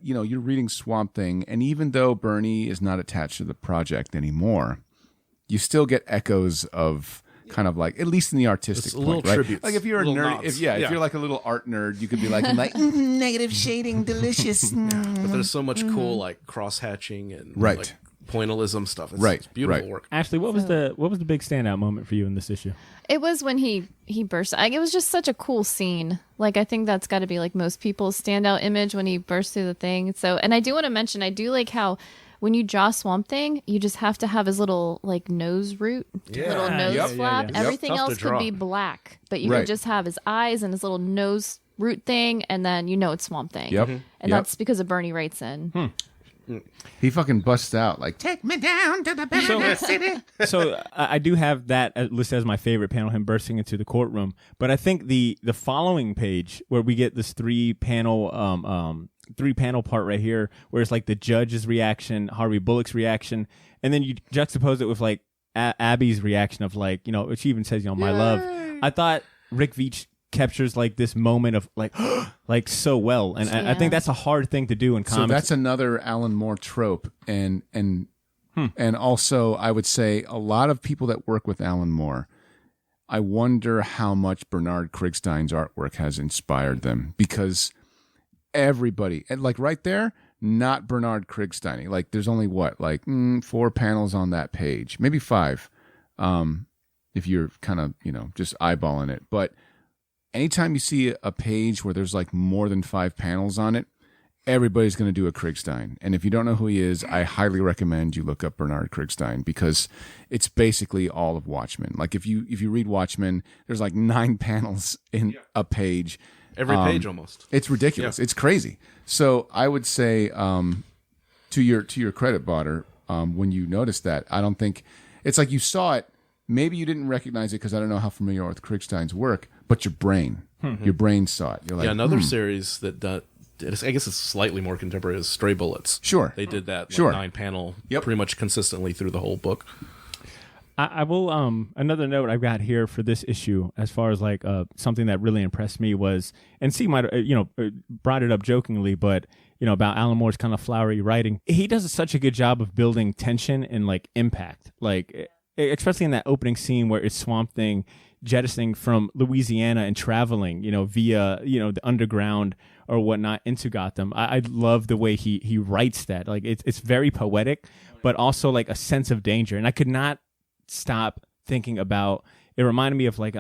you're reading Swamp Thing, and even though Bernie is not attached to the project anymore, you still get echoes of kind of at least in the artistic point, right? Tributes, if you're a nerd, if you're a little art nerd, you could be negative shading, delicious. But there's so much cool cross hatching and pointillism stuff. It's beautiful work. Ashley, what was the big standout moment for you in this issue? It was when he burst. It was just such a cool scene. I think that's got to be most people's standout image when he burst through the thing. So, and I do want to mention, I do like how when you draw Swamp Thing, you just have to have his little nose root, little nose flap. Everything else could be black, but you could just have his eyes and his little nose root thing, and then it's Swamp Thing. Yep. And that's because of Bernie Wrightson. He fucking busts out like, "Take me down to the Paradise City." So I do have that listed as my favorite panel, him bursting into the courtroom. But I think the following page where we get this three panel part right here, where it's like the judge's reaction, Harvey Bullock's reaction, and then you juxtapose it with like Abby's reaction of like, she even says, my love. I thought Rick Veitch captures like this moment of like like so well, and I think that's a hard thing to do in comics. So that's another Alan Moore trope, and also I would say a lot of people that work with Alan Moore, I wonder how much Bernard Krigstein's artwork has inspired them, because everybody, and like right there, not Bernard Krigstein. Like there's only 4 panels on that page, maybe 5, if you're kind of just eyeballing it, but anytime you see a page where there's like more than 5 panels on it, everybody's going to do a Krigstein. And if you don't know who he is, I highly recommend you look up Bernard Krigstein, because it's basically all of Watchmen. Like if you read Watchmen, there's like 9 panels in a page. Every page almost. It's ridiculous. Yeah. It's crazy. So I would say, to your credit, Botter, when you noticed that, I don't think it's like you saw it. Maybe you didn't recognize it because I don't know how familiar you are with Krigstein's work, but your brain saw it. You're like, another series that I guess it's slightly more contemporary is Stray Bullets. Sure. They did that 9-panel pretty much consistently through the whole book. I will, another note I've got here for this issue, as far as like something that really impressed me was, and C might brought it up jokingly, but about Alan Moore's kind of flowery writing. He does such a good job of building tension and like impact, like especially in that opening scene where it's Swamp Thing jettisoning from Louisiana and traveling, via, the underground or whatnot into Gotham. I love the way he writes that. Like it's very poetic, but also like a sense of danger. And I could not stop thinking about, it reminded me of like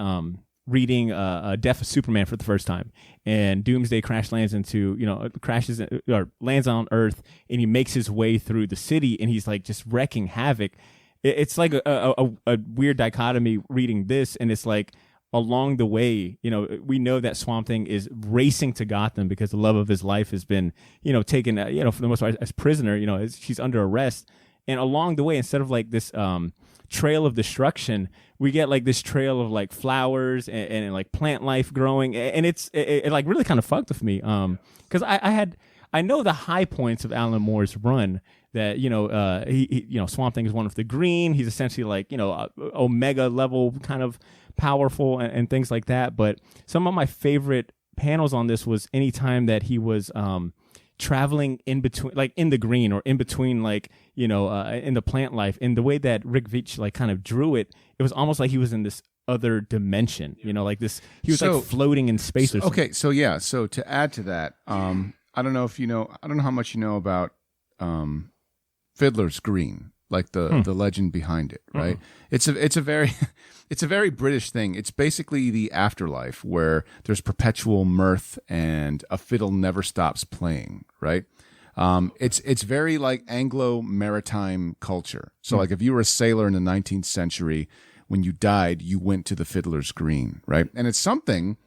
reading Death of Superman for the first time, and Doomsday lands on Earth, and he makes his way through the city, and he's like just wrecking havoc. It's like a weird dichotomy reading this, and it's like along the way, we know that Swamp Thing is racing to Gotham because the love of his life has been, taken, for the most part as prisoner, she's under arrest. And along the way, instead of like this trail of destruction, we get like this trail of like flowers and like plant life growing. And it like really kind of fucked with me. Cause I know the high points of Alan Moore's run, that he Swamp Thing is one of the Green. He's essentially like Omega level kind of powerful and things like that. But some of my favorite panels on this was anytime that he was traveling in between, like in the Green or in between, like in the plant life, and the way that Rick Veitch like kind of drew it, it was almost like he was in this other dimension. Like this, he was like floating in space. Or something. Okay, so yeah, so to add to that, I don't know how much you know about Fiddler's Green, like the legend behind it, right? It's a very British thing. It's basically the afterlife where there's perpetual mirth and a fiddle never stops playing, right? It's very like Anglo-maritime culture. So like if you were a sailor in the 19th century, when you died, you went to the Fiddler's Green, right? And it's something,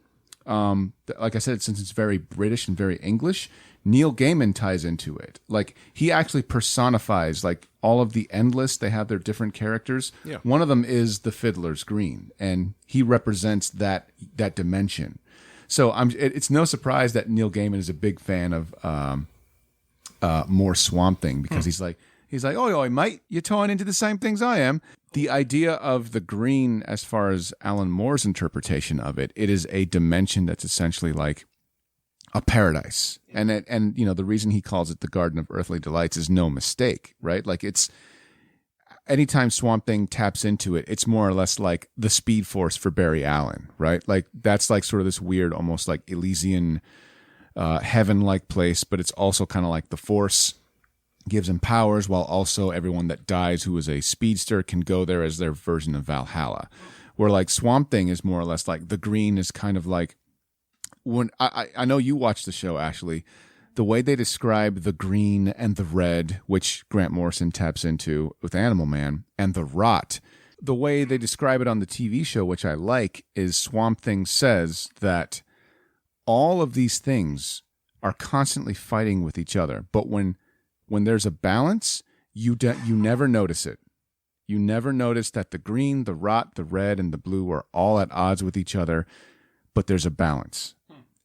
like I said, since it's very British and very English, Neil Gaiman ties into it. Like he actually personifies like all of the Endless. They have their different characters. Yeah. One of them is the Fiddler's Green, and he represents that dimension. So it's no surprise that Neil Gaiman is a big fan of more Swamp Thing, because he's like, oh, mate, you're tying into the same things I am. The idea of the Green, as far as Alan Moore's interpretation of it, it is a dimension that's essentially like a paradise. And the reason he calls it the Garden of Earthly Delights is no mistake, right? Like it's, anytime Swamp Thing taps into it, it's more or less like the Speed Force for Barry Allen, right? Like that's like sort of this weird, almost like Elysian, heaven-like place, but it's also kind of like the Force gives him powers, while also everyone that dies who is a speedster can go there as their version of Valhalla. Where like Swamp Thing is more or less like the Green is kind of like, when I know you watched the show, Ashley, the way they describe the Green and the Red, which Grant Morrison taps into with Animal Man, and the Rot, the way they describe it on the TV show, which I like, is Swamp Thing says that all of these things are constantly fighting with each other, but when when there's a balance, you never notice it. You never notice that the green, the rot, the red, and the blue are all at odds with each other, but there's a balance.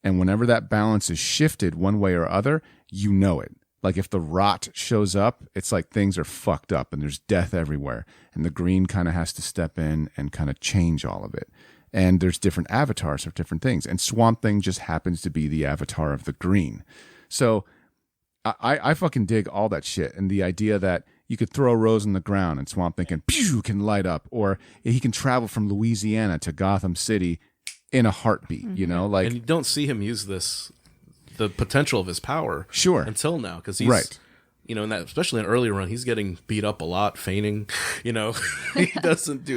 And whenever that balance is shifted one way or other, you know it. Like if the rot shows up, it's like things are fucked up and there's death everywhere. And the green kind of has to step in and kind of change all of it. And there's different avatars of different things. And Swamp Thing just happens to be the avatar of the green. So I fucking dig all that shit. And the idea that you could throw a rose in the ground and Swamp Thing can light up. Or he can travel from Louisiana to Gotham City in a heartbeat, you know? Like, and you don't see him use the potential of his power until now, because he's right. You know, in that, especially in early run, he's getting beat up a lot, feigning. You know, he doesn't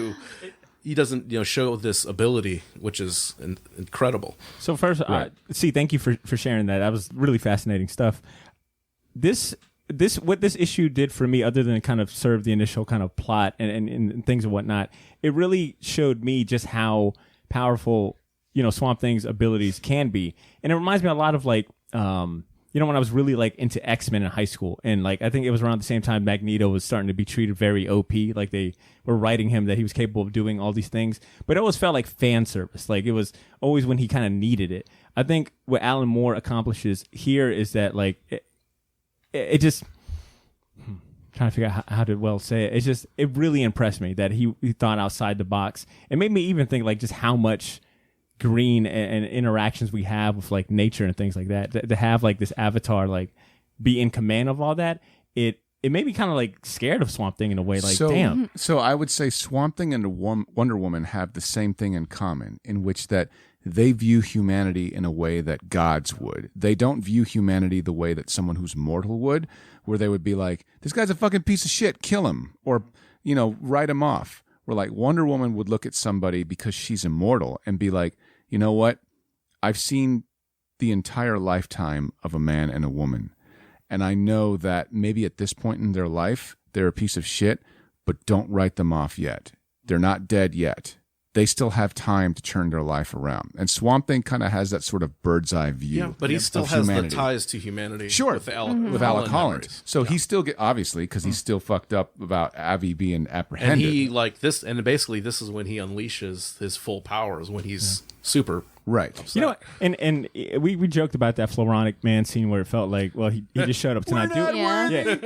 show this ability, which is incredible. So first, thank you for sharing that. That was really fascinating stuff. What this issue did for me, other than kind of serve the initial kind of plot and things and whatnot, it really showed me just how powerful, you know, Swamp Thing's abilities can be. And it reminds me a lot of like, you know, when I was really like into X-Men in high school, and like I think it was around the same time Magneto was starting to be treated very OP, like they were writing him that he was capable of doing all these things, but it always felt like fan service. Like it was always when he kind of needed it. I think what Alan Moore accomplishes here is that like it just trying to figure out how to say it. It's just, it really impressed me that he thought outside the box. It made me even think like just how much green and interactions we have with like nature and things like that. To have like this avatar like be in command of all that, it made me kind of like scared of Swamp Thing in a way. Like, damn. So I would say Swamp Thing and Wonder Woman have the same thing in common, in which that they view humanity in a way that gods would. They don't view humanity the way that someone who's mortal would, where they would be like, this guy's a fucking piece of shit, kill him, or, you know, write him off. Where like Wonder Woman would look at somebody because she's immortal and be like, you know what? I've seen the entire lifetime of a man and a woman. And I know that maybe at this point in their life, they're a piece of shit, but don't write them off yet. They're not dead yet. They still have time to turn their life around. And Swamp Thing kind of has that sort of bird's eye view. Yeah, but he still has humanity. The ties to humanity. Sure. With Alec Holland. So he still obviously, because he's still fucked up about Avi being apprehended. And he like this, and basically this is when he unleashes his full powers, when he's super. Right. Upset. You know, and we joked about that Floronic Man scene where it felt like, well, he just showed up to not do. Yeah.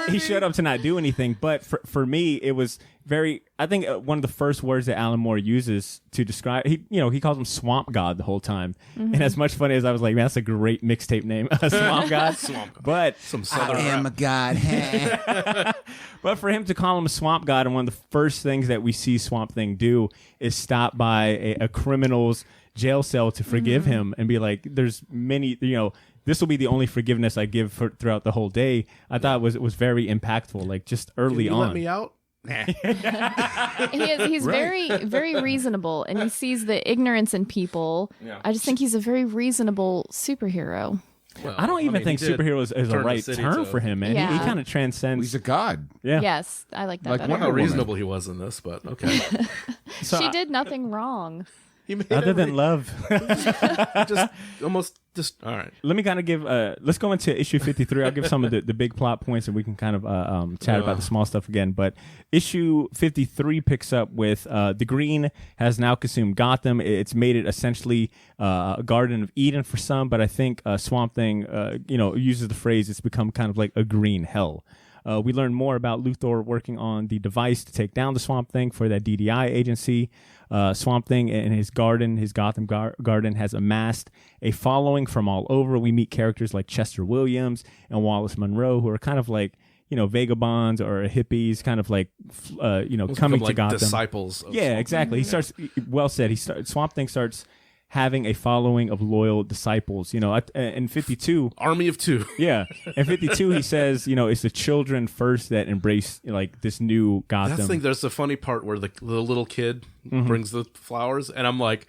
He showed up to not do anything. But for me, it was very. I think one of the first words that Alan Moore uses to describe he calls him Swamp God the whole time. Mm-hmm. And as much fun as I was like, man, that's a great mixtape name, Swamp God. Swamp God. But some southern I am a god. But for him to call him a Swamp God, and one of the first things that we see Swamp Thing do is stop by a criminal's jail cell to forgive him and be like, there's many, this will be the only forgiveness I give throughout the whole day. I thought it was very impactful, like just early on. Let me out? Nah. He's very, very reasonable, and he sees the ignorance in people. Yeah. I just think he's a very reasonable superhero. Well, I don't even think superhero is a right term for him, man. Yeah. He kind of transcends. He's a god. Yeah. Yes, I like that. Like better. How reasonable he was in this, but okay. She did nothing wrong. Other than love. Just all right. Let me kind of give let's go into issue 53. I'll give some of the big plot points, and we can kind of chat about the small stuff again. But issue 53 picks up with the Green has now consumed Gotham. It's made it essentially a Garden of Eden for some, but I think Swamp Thing uses the phrase it's become kind of like a green hell. We learn more about Luthor working on the device to take down the Swamp Thing for that DDI agency. Swamp Thing and his Gotham garden has amassed a following from all over. We meet characters like Chester Williams and Wallace Monroe, who are kind of like, vagabonds or hippies, kind of like, coming to Gotham. Disciples. Yeah, exactly. He starts, well said, Swamp Thing starts having a following of loyal disciples. In 52... Army of two. Yeah. In 52, he says, it's the children first that embrace, like, this new Gotham. There's the funny part where the little kid brings the flowers, and I'm like,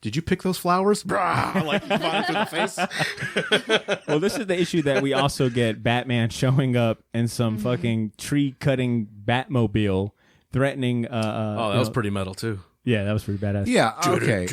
did you pick those flowers? Brah! Like, you bought it to the face. Well, this is the issue that we also get Batman showing up in some fucking tree-cutting Batmobile, threatening... that was pretty metal, too. Yeah, that was pretty badass. Yeah, okay.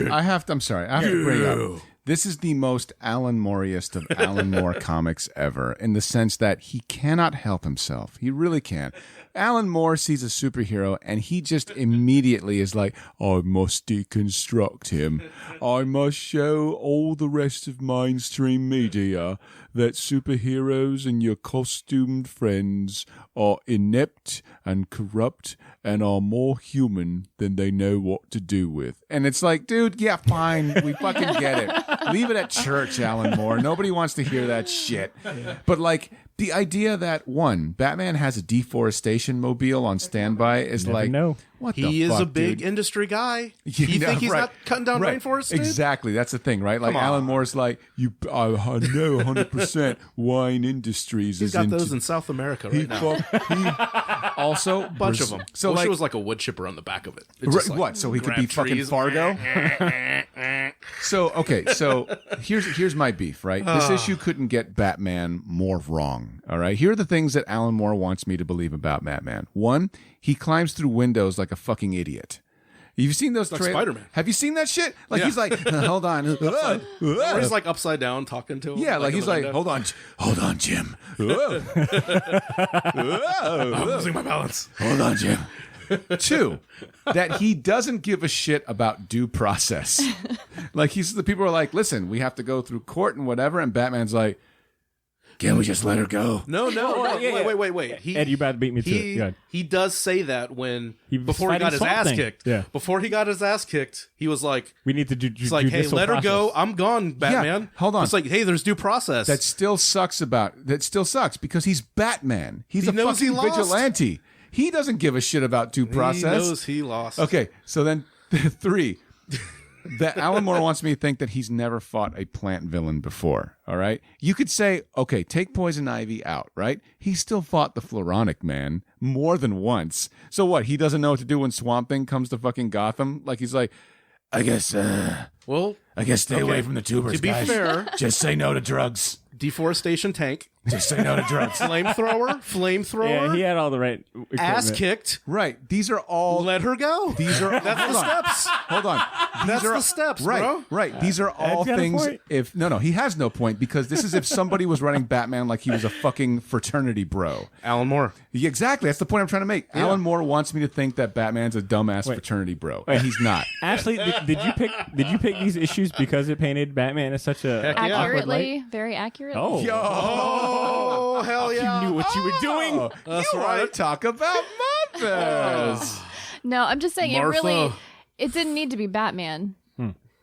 I'm sorry. I have to bring up This is the most Alan Moore-iest of Alan Moore comics ever, in the sense that he cannot help himself. He really can't. Alan Moore sees a superhero and he just immediately is like, I must deconstruct him. I must show all the rest of mainstream media that superheroes and your costumed friends are inept and corrupt and are more human than they know what to do with. And it's like, dude, yeah, fine. We fucking get it. Leave it at church, Alan Moore. Nobody wants to hear that shit. But like, the idea that, one, Batman has a deforestation mobile on standby is like, what the fuck, he is a big dude? Industry guy. You You think he's not cutting down rainforests, dude? Exactly. That's the thing, right? Like, Come on. Alan Moore's like, I know 100% wine industries He's is got into... those in South America right now. He also... Bunch of them. So, Wish like, it was like a wood chipper on the back of it. It right, just, like, what? So he could be grab fucking trees. Fargo? So, okay, so here's my beef, right? This issue couldn't get Batman more wrong, all right? Here are the things that Alan Moore wants me to believe about Batman. One, he climbs through windows like a fucking idiot. You've seen those Like trailers? Spider-Man. Have you seen that shit? Like, Yeah. he's like, hold on. Or he's like upside down talking to him. Yeah, like in he's the like, window. hold on, Jim. I'm losing my balance. Hold on, Jim. Two, that he doesn't give a shit about due process. Like, the people are like, listen, we have to go through court and whatever, and Batman's like, can't we just let her go? No. Wait. Ed, you about to beat me to it. Go ahead. He does say that when was before he fighting got his Swamp ass Thing. kicked. Yeah. Before he got his ass kicked, he was like, We need to do. "It's like, hey, let her go. I'm gone, Batman." hold on. It's like, hey, there's due process. That still sucks because he's Batman. He's He a knows he fucking lost. vigilante. He doesn't give a shit about due process. He knows he lost. Okay, so then three. That Alan Moore wants me to think that he's never fought a plant villain before, all right? You could say, okay, take Poison Ivy out, right? He still fought the Floronic Man more than once. So what, he doesn't know what to do when Swamp Thing comes to fucking Gotham? Like, he's like, I guess stay away from the tubers, To be guys. fair, Just say no to drugs. deforestation tank, Just say no to drugs. flamethrower, Yeah, he had all the right equipment. ass kicked. Right. These are all... Let her go. These are... That's the hold on. steps. Hold on. That's These are, the steps, right, bro. Right. These are all Ed's got a things. point. If no, he has no point, because this is if somebody was running Batman like he was a fucking fraternity bro. Alan Moore. Yeah, exactly. That's the point I'm trying to make. Alan Moore wants me to think that Batman's a dumbass fraternity bro, and he's not. Ashley, did you pick these issues because it painted Batman as such a Heck yeah. awkward light? Accurately, very accurately. Oh, Oh, hell yeah. you knew what you were doing. That's you want right. to talk about mothers? No, I'm just saying Martha. it didn't need to be Batman.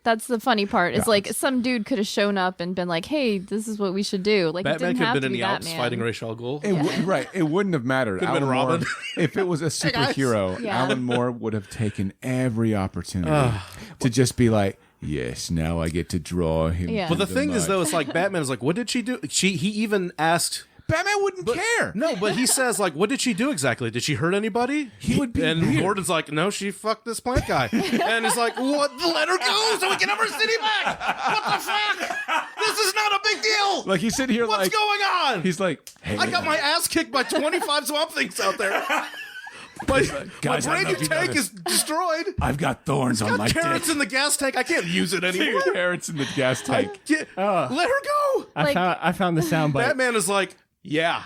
That's the funny part. Is like some dude could have shown up and been like, "Hey, this is what we should do." Like, it Batman didn't could have have to been in be the Alps Batman. fighting Ra's al Ghul. Right. It wouldn't have mattered. Could've been Alan Moore, Robin. if it was a superhero, Yeah. Alan Moore would have taken every opportunity to just be like, yes, now I get to draw him. Yeah. But the from thing is, mud." though, it's like Batman is like, what did she do? He even asked. Batman wouldn't care. No, but he says, like, what did she do exactly? Did she hurt anybody? He would be And weird. Gordon's like, no, she fucked this plant guy. And he's like, what? Let her go so we can have our city back. What the fuck? This is not a big deal. Like, he's sitting here What's like, going on? he's like, hey, I got my ass kicked by 25 Swamp Things out there. My Guys, I don't know brand if new you know tank this. is destroyed. I've got thorns on my Got carrots dick. in the gas tank. I can't use it anymore. Carrots in the gas tank. Let her go. I found the soundbite. Batman is like, yeah,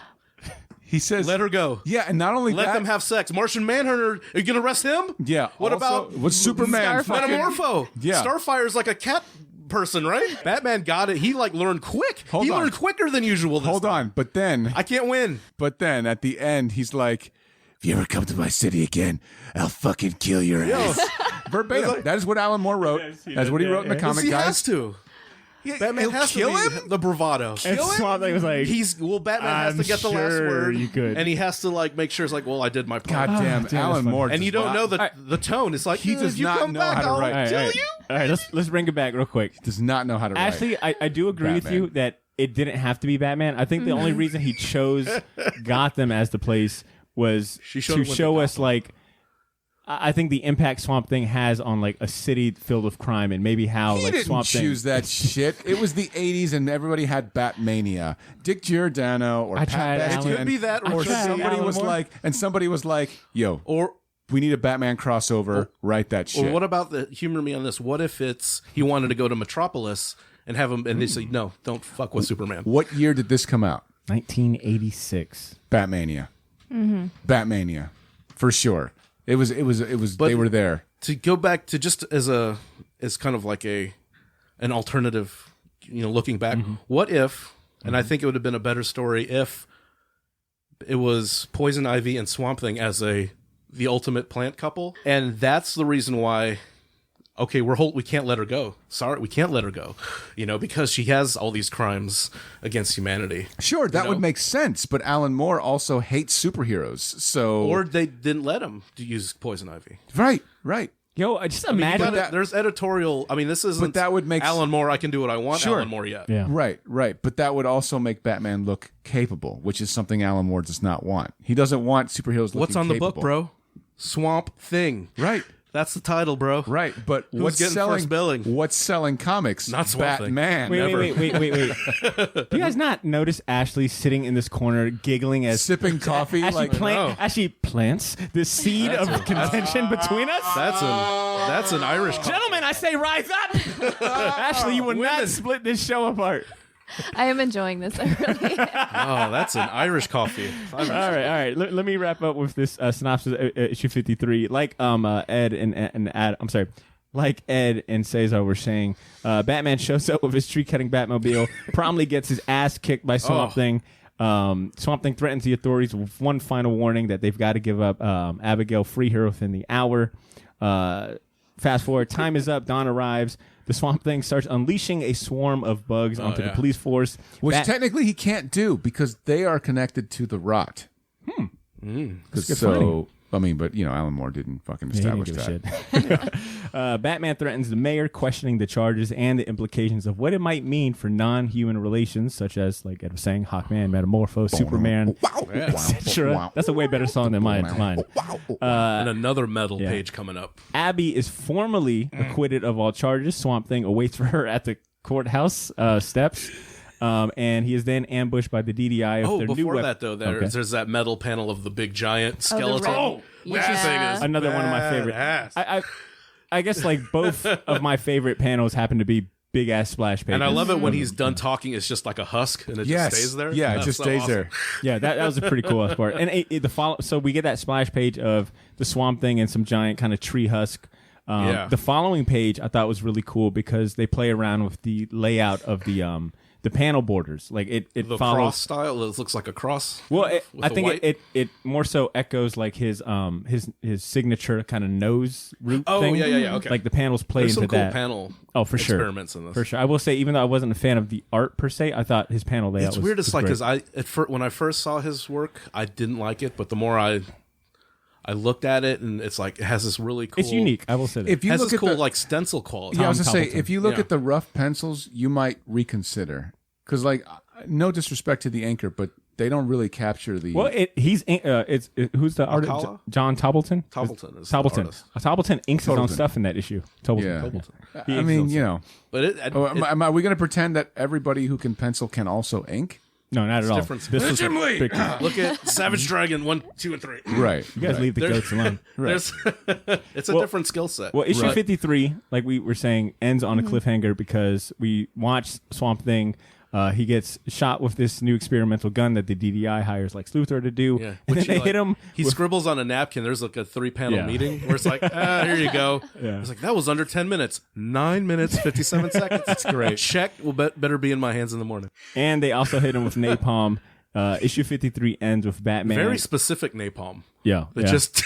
He says, let her go. yeah, and not only Let that, them have sex. Martian Manhunter, are you going to arrest him? yeah. What also, about what's Superman? Starfire? fucking- Metamorpho? Yeah. Starfire's like a cat person, right? Batman got it. He like learned quick. Hold he on. learned quicker than usual. This Hold time. on, but then I can't win. at the end, he's like, if you ever come to my city again, I'll fucking kill your ass. Verbatim. That is what Alan Moore wrote. That's what he wrote in the comic, He guys. has to. Batman he'll has kill to be him? the bravado. And Swamp Thing was like, Batman has to I'm get the last sure word. you could. And he has to like make sure it's like, well, I did my part. God damn, that's Alan funny. Moore. And does you don't not- know the tone. It's like He does if you not come know back, how to I'll write. all kill right, you. all right, let's bring it back real quick. does not know how to write. Actually, I do agree with Batman. you that it didn't have to be Batman. I think the only reason he chose Gotham as the place was She showed to him when show to us like I think the impact Swamp Thing has on like a city filled with crime and maybe how He like didn't Swamp Thing. choose that shit. It was the 80s and everybody had Batmania. Dick Giordano or I Pat tried, Bastian. Alan. It could be that, or or somebody Alan was Moore. like, and somebody was like, yo, Or we need a Batman crossover. Write that shit. Or what about the humor me on this? What if it's he wanted to go to Metropolis and have him, and they say, no, don't fuck with Superman. What year did this come out? 1986. Batmania. Batmania, for sure. It was. But they were there. To go back to just as kind of like an alternative, looking back, what if, and I think it would have been a better story if it was Poison Ivy and Swamp Thing as the ultimate plant couple, and that's the reason why. Okay, we can't let her go. Sorry, we can't let her go. Because she has all these crimes against humanity. Sure, that would make sense. But Alan Moore also hates superheroes, so or they didn't let him to use Poison Ivy. Right. Yo, just imagine that. There's editorial. I mean, this isn't. But that would make Alan Moore. I can do what I want. Sure. Alan Moore yet. Yeah. Right. But that would also make Batman look capable, which is something Alan Moore does not want. He doesn't want superheroes looking What's on capable. the book, bro? Swamp Thing. Right. That's the title, bro. Right, but what's getting selling? first billing? What's selling comics? Not Swamp Thing. Batman. Wait. Do you guys not notice Ashley sitting in this corner giggling as Sipping coffee. as she plants the seed of contention between us? That's an Irish. Gentlemen, I say rise up. Ashley, you will not split this show apart. I am enjoying this. I really am. Oh, that's an Irish coffee. All right. Let me wrap up with this synopsis. Issue 53. Like Ed and Adam. I'm sorry. Like Ed and Cesar were saying, Batman shows up with his tree-cutting Batmobile, promptly gets his ass kicked by Swamp Thing. Swamp Thing threatens the authorities with one final warning that they've got to give up Abigail, free her within the hour. Fast forward, time is up. Dawn arrives. The Swamp Thing starts unleashing a swarm of bugs onto the police force. Which technically he can't do because they are connected to the rot. So, I mean, but, Alan Moore didn't fucking establish that. Batman threatens the mayor, questioning the charges and the implications of what it might mean for non-human relations, such as, like Ed was saying, Hawkman, Metamorpho, Superman, etc. That's a way better song than mine. And another metal page coming up. Abby is formally acquitted of all charges. Swamp Thing awaits for her at the courthouse steps. And he is then ambushed by the DDI. Before that, though, there's that metal panel of the big giant skeleton. Which thing is another one of my favorite. I guess like both of my favorite panels happen to be big ass splash pages. And I love it when he's done talking, it's just like a husk and it just stays there. Yeah, it just stays there. Yeah, that was a pretty cool part. And so we get that splash page of the Swamp Thing and some giant kind of tree husk. The following page I thought was really cool because they play around with the layout of the panel borders. Like it the follows cross style. It looks like a cross. Well, I think it more so echoes like his signature kind of nose root thing. Yeah. Okay. Like the panels play There's into some cool that. panel. Oh, for sure. Experiments in this. For sure. I will say, even though I wasn't a fan of the art per se, I thought his panel layout It's was weird. It's like great. because when I first saw his work, I didn't like it, but the more I looked at it, and it's like it has this really cool. It's unique. I will say that. If you has look this at cool like stencil quality. Yeah, I was gonna say, Templeton. if you look at the rough pencils, you might reconsider. Because, like, no disrespect to the anchor, but they don't really capture the. Well, who's the artist? Akala? John Toppleton. Toppleton is the Toppleton. artist. Toppleton inks his own Toppleton. stuff in that issue. Toppleton. Yeah. He I inks mean, his own stuff. But are we going to pretend that everybody who can pencil can also ink? No, not at all. different. This was Jim Lee! big- look at Savage Dragon 1, 2, and 3. Right. You guys leave the goats alone. There's it's a different skill set. Well, issue Right. 53, like we were saying, ends on a cliffhanger because we watched Swamp Thing. He gets shot with this new experimental gun that the DDI hires Lex Luthor to do. Yeah. And then they hit him. He scribbles on a napkin. There's like a 3-panel meeting where it's like, here you go. Yeah. It's like, that was under 10 minutes. 9 minutes, 57 seconds. That's great. Check will better be in my hands in the morning. And they also hit him with napalm. Issue 53 ends with Batman. Very specific napalm. Yeah. That just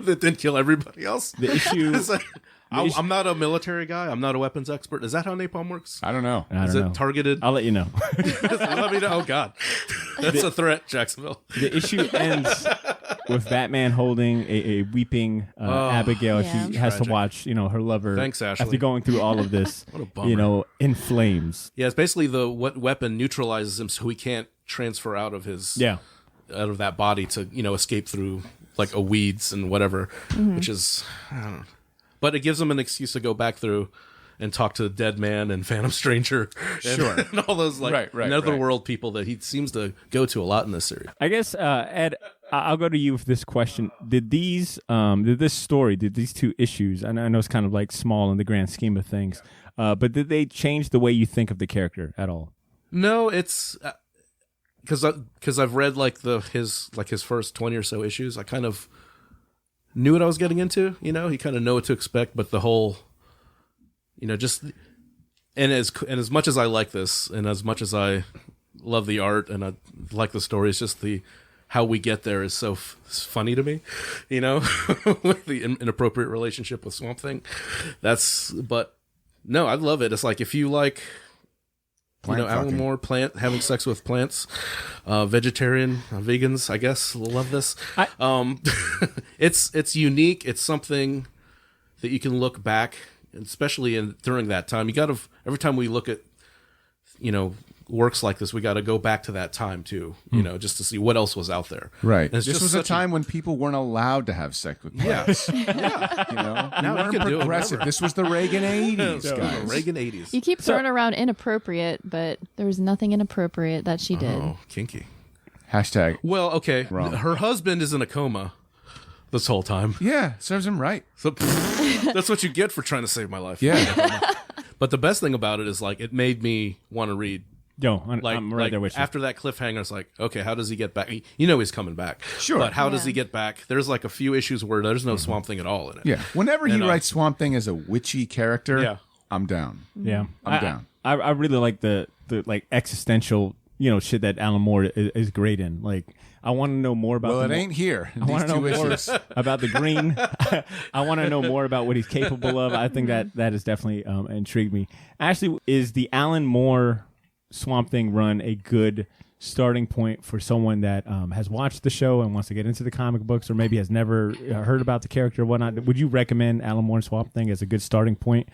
that didn't kill everybody else. The issue. It's like, I'm not a military guy. I'm not a weapons expert. Is that how napalm works? I don't know. I Is don't it know. targeted? I'll let you know. Let me know. Oh, God. That's a threat, Jacksonville. The issue ends with Batman holding a weeping Abigail. Yeah. She has to Tragic. watch, her lover. Thanks, Ashley. After going through all of this, What a bummer. in flames. Yeah, it's basically the weapon neutralizes him so he can't transfer out of out of that body to, escape through like a weeds and whatever, which is, I don't know. But it gives him an excuse to go back through and talk to the Dead Man and Phantom Stranger and all those like netherworld people that he seems to go to a lot in this series. I guess, Ed, I'll go to you with this question. Did these two issues, and I know it's kind of like small in the grand scheme of things, But did they change the way you think of the character at all? No, it's because I've read like his first 20 or so issues. I kind of knew what I was getting into. You kind of know what to expect, but the whole, just and as much as I like this, and as much as I love the art and I like the story, it's just how we get there is so funny to me, with the inappropriate relationship with Swamp Thing. But no, I love it. It's like if you like. Alan Moore having sex with plants, vegetarian, vegans, I guess, love this. It's unique. It's something that you can look back, especially during that time. You got to every time we look at, works like this, we got to go back to that time too, just to see what else was out there. Right. This was a time when people weren't allowed to have sex with plants. Yeah. Now you can progressive. This was the Reagan 80s, guys. Reagan 80s. You keep throwing around inappropriate, but there was nothing inappropriate that she did. Oh, kinky. Hashtag. Well, okay. Wrong. Her husband is in a coma this whole time. Yeah, serves him right. So that's what you get for trying to save my life. Yeah. But the best thing about it is it made me want to read. Yo, I'm right there with you. After that cliffhanger, it's like, okay, how does he get back? He's coming back. Sure. But how does he get back? There's like a few issues where there's no Swamp Thing at all in it. Yeah. Whenever he writes Swamp Thing as a witchy character, I'm down. Yeah. I'm down. I really like the like existential, shit that Alan Moore is great in. Like, I want to know more about. Well, it ain't here. I want to know more about the green. I want to know more about what he's capable of. I think that has definitely intrigued me. Actually, is the Alan Moore Swamp Thing run a good starting point for someone that has watched the show and wants to get into the comic books, or maybe has never heard about the character or whatnot? Would you recommend Alan Moore Swamp Thing as a good starting point?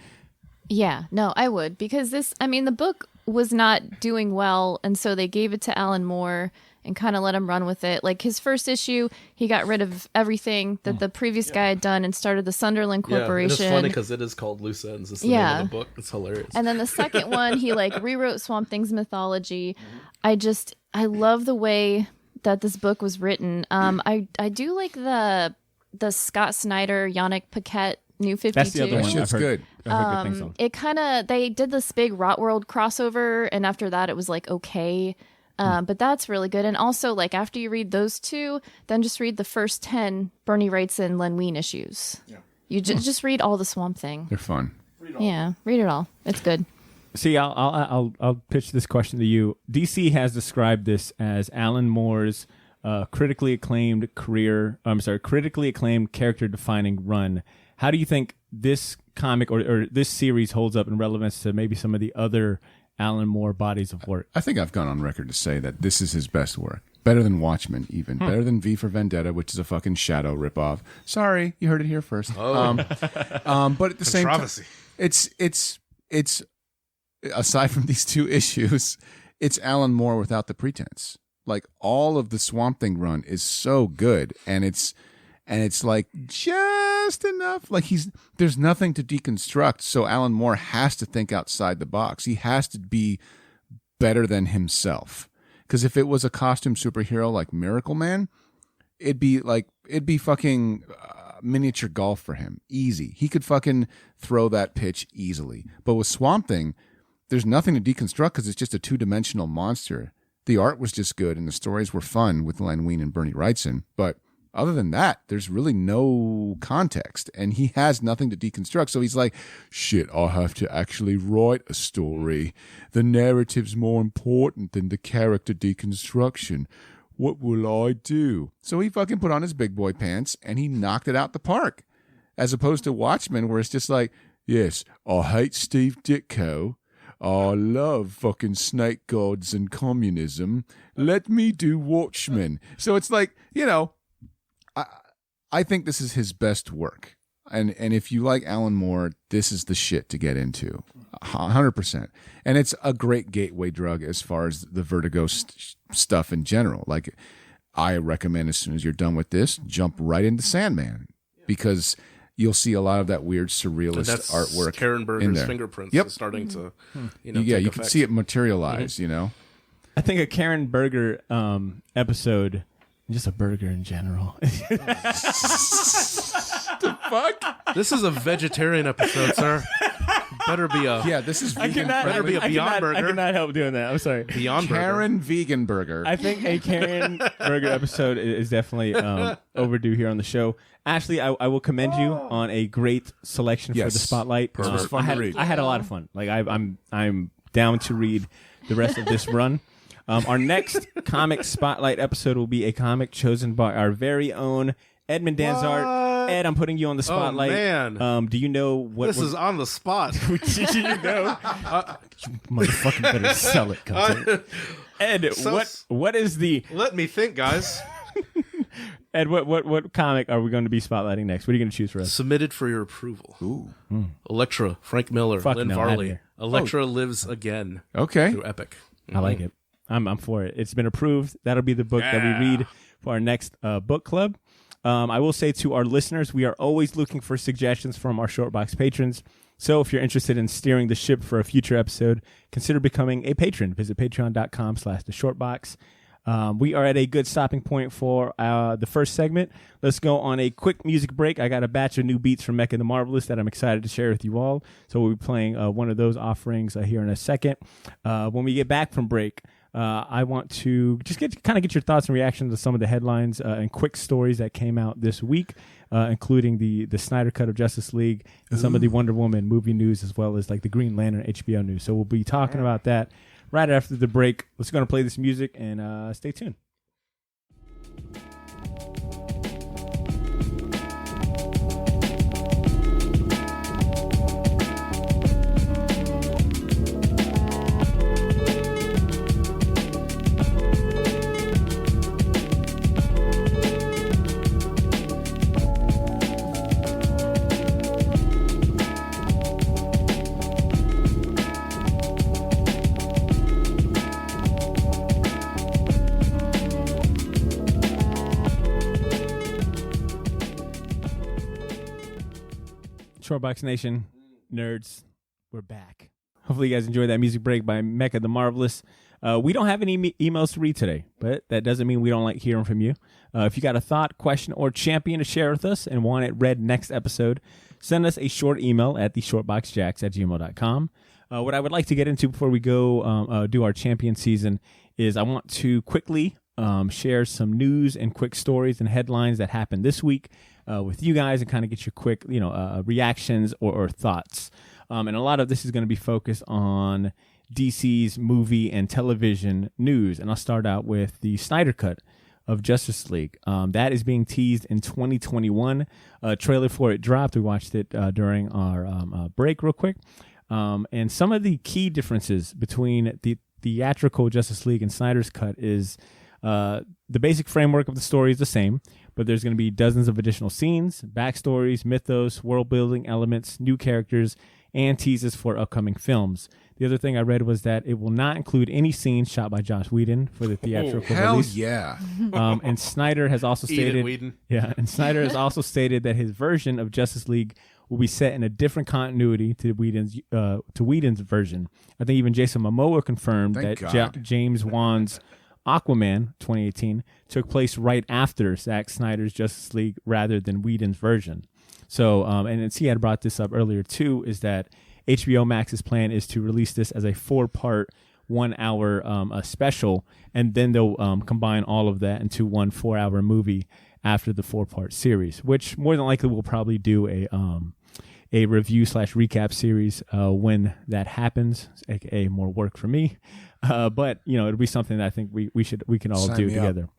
Yeah, no, I would, because the book was not doing well, and so they gave it to Alan Moore and kind of let him run with it. Like his first issue, he got rid of everything that the previous guy had done and started the Sunderland Corporation. Yeah, it's funny because it is called Loose Ends. It's the name of the book. It's hilarious. And then the second one, he rewrote Swamp Thing's mythology. I love the way that this book was written. I do like the Scott Snyder, Yannick Paquette New 52. That's the other one. Shit's good. I've heard good things. It they did this big Rot World crossover, and after that it was okay. But that's really good. And also, after you read those two, then just read the first 10 Bernie Wrightson, Len Wein issues. Yeah. You just read all the Swamp Thing. They're fun. Read it all. It's good. See, I'll pitch this question to you. DC has described this as Alan Moore's critically acclaimed character-defining run. How do you think this comic or this series holds up in relevance to maybe some of the other Alan Moore bodies of work? I think I've gone on record to say that this is his best work. Better than Watchmen, even. Better than V for Vendetta, which is a fucking Shadow ripoff. Sorry, you heard it here first. But at the same time, it's aside from these two issues, it's Alan Moore without the pretense. All of the Swamp Thing run is so good, and it's just enough. There's nothing to deconstruct, so Alan Moore has to think outside the box. He has to be better than himself. Because if it was a costume superhero like Miracle Man, it'd be fucking miniature golf for him. Easy. He could fucking throw that pitch easily. But with Swamp Thing, there's nothing to deconstruct because it's just a two-dimensional monster. The art was just good and the stories were fun with Len Wein and Bernie Wrightson, but other than that, there's really no context, and he has nothing to deconstruct. So he's like, shit, I'll have to actually write a story. The narrative's more important than the character deconstruction. What will I do? So he fucking put on his big boy pants, and he knocked it out the park. As opposed to Watchmen, where it's just like, yes, I hate Steve Ditko. I love fucking snake gods and communism. Let me do Watchmen. So it's like, I think this is his best work. And if you like Alan Moore, this is the shit to get into. 100%. And it's a great gateway drug as far as the Vertigo stuff in general. I recommend as soon as you're done with this, jump right into Sandman. Because you'll see a lot of that weird surrealist artwork Karen Berger's fingerprints is starting to, you can see it materialize, I think a Karen Berger episode, just a burger in general. The fuck? This is a vegetarian episode, sir. better be a Yeah, this is I vegan. cannot, better be a I Beyond cannot- Burger. I cannot help doing that. I'm sorry. Beyond Burger. Karen Vegan Burger. I think a Karen Burger episode is definitely overdue here on the show. Ashley, I will commend you on a great selection for Yes. the spotlight. It was fun to read. I had a lot of fun. Like I'm down to read the rest of this run. Our next comic spotlight episode will be a comic chosen by our very own Edmund Danzart. Ed, I'm putting you on the spotlight. man. Do you know what This is on the spot. do you know? You motherfucking better sell it, cunt. Ed, So- what is the Let me think, guys. Ed? What comic are we going to be spotlighting next? What are you going to choose for us? Submitted for your approval. Ooh. Electra, Frank Miller, Fuck Lynn no, out Varley. here. Electra lives again Okay. through Epic. I like it. I'm for it. It's been approved. That'll be the book that we read for our next book club. I will say to our listeners, we are always looking for suggestions from our Shortbox patrons. So if you're interested in steering the ship for a future episode, consider becoming a patron. Visit patreon.com/theshortbox. We are at a good stopping point for the first segment. Let's go on a quick music break. I got a batch of new beats from Mecca the Marvelous that I'm excited to share with you all. So we'll be playing one of those offerings here in a second. When we get back from break, I want to just get your thoughts and reactions to some of the headlines and quick stories that came out this week, including the Snyder Cut of Justice League and some of the Wonder Woman movie news, as well as like the Green Lantern HBO news. So we'll be talking about that right after the break. Let's go and play this music and stay tuned. Shortbox Nation, nerds, we're back. Hopefully you guys enjoyed that music break by Mecca the Marvelous. We don't have any emails to read today, but that doesn't mean we don't like hearing from you. If you got a thought, question, or champion to share with us and want it read next episode, send us a short email at theshortboxjacks@gmail.com. What I would like to get into before we go do our champion season is I want to quickly share some news and quick stories and headlines that happened this week with you guys and kind of get your quick, reactions or thoughts. And a lot of this is going to be focused on DC's movie and television news. And I'll start out with the Snyder Cut of Justice League. That is being teased in 2021. A trailer for it dropped. We watched it during our break real quick. And some of the key differences between the theatrical Justice League and Snyder's Cut is the basic framework of the story is the same, but there's going to be dozens of additional scenes, backstories, mythos, world-building elements, new characters, and teases for upcoming films. The other thing I read was that it will not include any scenes shot by Joss Whedon for the theatrical Hell release. yeah. And Snyder has also Eat it, stated, Whedon. and Snyder has also stated that his version of Justice League will be set in a different continuity to Whedon's version. I think even Jason Momoa confirmed Thank that God. James Wan's Aquaman 2018 took place right after Zack Snyder's Justice League rather than Whedon's version. So, and he had brought this up earlier too, is that HBO Max's plan is to release this as a 4-part, 1-hour special, and then they'll combine all of that into one 4-hour movie after the 4-part series, which more than likely will probably do a review/recap series when that happens, aka more work for me. But it'll be something that I think we can all Sign do me up. together.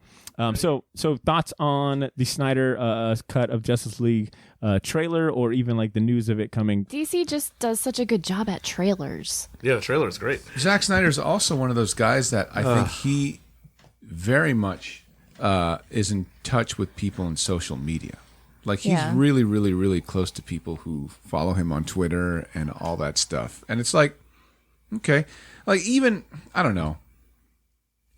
So thoughts on the Snyder cut of Justice League trailer, or even like the news of it coming? DC just does such a good job at trailers. Yeah, the trailer is great. Zack Snyder's also one of those guys that I think he very much is in touch with people in social media. Like he's Yeah. really, really, really close to people who follow him on Twitter and all that stuff. And it's like, okay, like even, I don't know.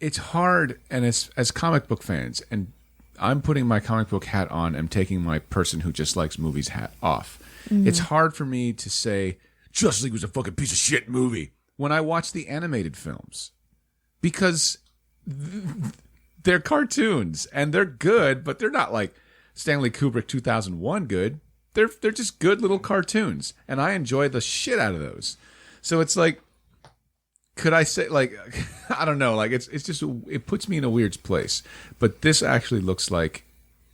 It's hard, and as comic book fans, and I'm putting my comic book hat on and taking my person who just likes movies hat off. It's hard for me to say Justice League was a fucking piece of shit movie when I watch the animated films, because they're cartoons and they're good, but they're not like Stanley Kubrick 2001 good. they're just good little cartoons, and I enjoy the shit out of those. So it's like, could I say, like, I don't know, like it's just, it puts me in a weird place. But this actually looks like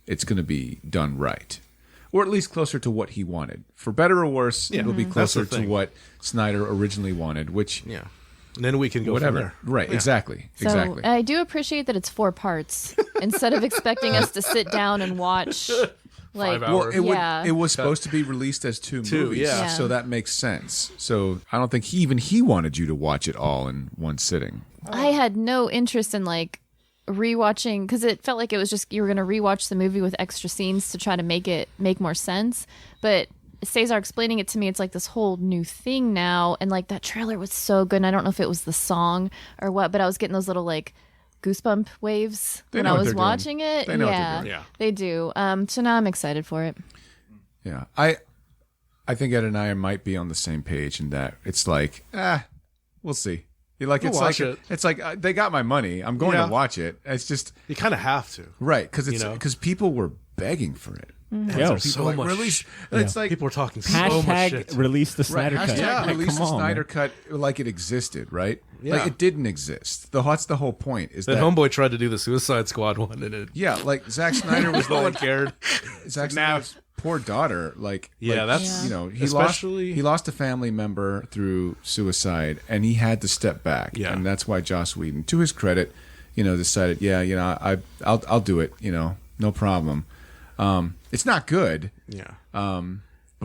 it's going to be done right, or at least closer to what he wanted. For better or worse, it'll be closer to what Snyder originally wanted. Which and then we can go whatever. from there. Right? Yeah. Exactly. So Exactly. I do appreciate that it's 4 parts instead of expecting us to sit down and watch like 5 hours. Well, it was supposed to be released as two movies, yeah. so that makes sense. So I don't think he wanted you to watch it all in one sitting. I had no interest in like rewatching because it felt like it was just you were going to rewatch the movie with extra scenes to try to make more sense. But Cesar explaining it to me, it's like this whole new thing now, and like that trailer was so good. And I don't know if it was the song or what, but I was getting those little like goosebump waves when I was watching it. They know what they're yeah, doing. Yeah. they do. So now I'm excited for it. Yeah, I think Ed and I might be on the same page in that it's like, we'll see. Like We'll it's watch like it. it's like they got my money. I'm going Yeah. to watch it. It's just You kind of have to. right because You know? because people were begging for it. There's People so like, much. release. It's like People are talking so much shit. Hashtag release the right, Snyder Cut. hashtag Like, release come the on, Snyder man. Cut like it existed, right? Yeah. Like it didn't exist. That's the whole point. Is That that homeboy tried to do the Suicide Squad one, and it yeah, like Zack Snyder was no one like cared. Zack Snyder's poor daughter, like Yeah, like, that's- you know, especially- he lost a family member through suicide, and he had to step back, Yeah. and that's why Joss Whedon, to his credit, decided, I'll do it, no problem. It's not good, Yeah. but And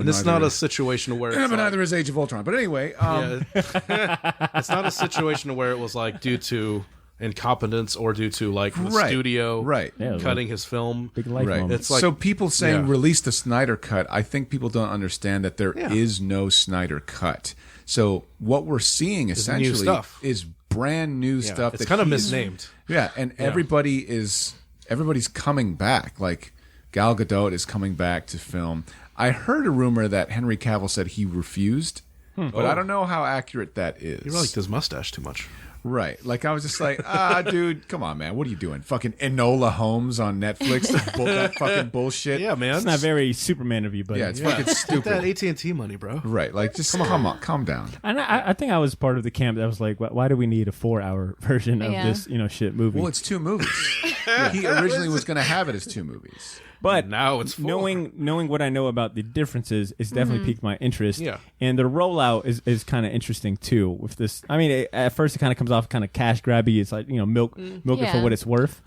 it's not a situation where but it's like, neither is Age of Ultron. But anyway, it's not a situation where it was like due to incompetence or due to like the Right, studio right. Yeah, it was cutting his film. Big life right. moment. It's like- so people saying yeah. release the Snyder Cut. I think people don't understand that there is Yeah. no Snyder Cut. So what we're seeing new essentially stuff. is brand new Yeah, stuff. it's that kind of he's- misnamed. Yeah, and everybody's coming back. Like Gal Gadot is coming back to film. I heard a rumor that Henry Cavill said he refused, but I don't know how accurate that is. He liked his mustache too much. Right. Like, I was just like, dude, come on, man. What are you doing? Fucking Enola Holmes on Netflix? That fucking bullshit? Yeah, man. It's not very Superman of you, but Yeah, it's fucking Get that stupid. AT&T money, bro. Right. Like, just come on, calm down. And I think I was part of the camp that was like, why do we need a 4-hour version of Yeah. this, shit movie? Well, it's 2 movies. He originally was going to have it as 2 movies. But Now it's 4. knowing what I know about the differences, it's definitely piqued my interest. Yeah. And the rollout is kind of interesting too. With this, I mean, at first it kind of comes off kind of cash grabby. It's like milk it for Yeah. what it's worth.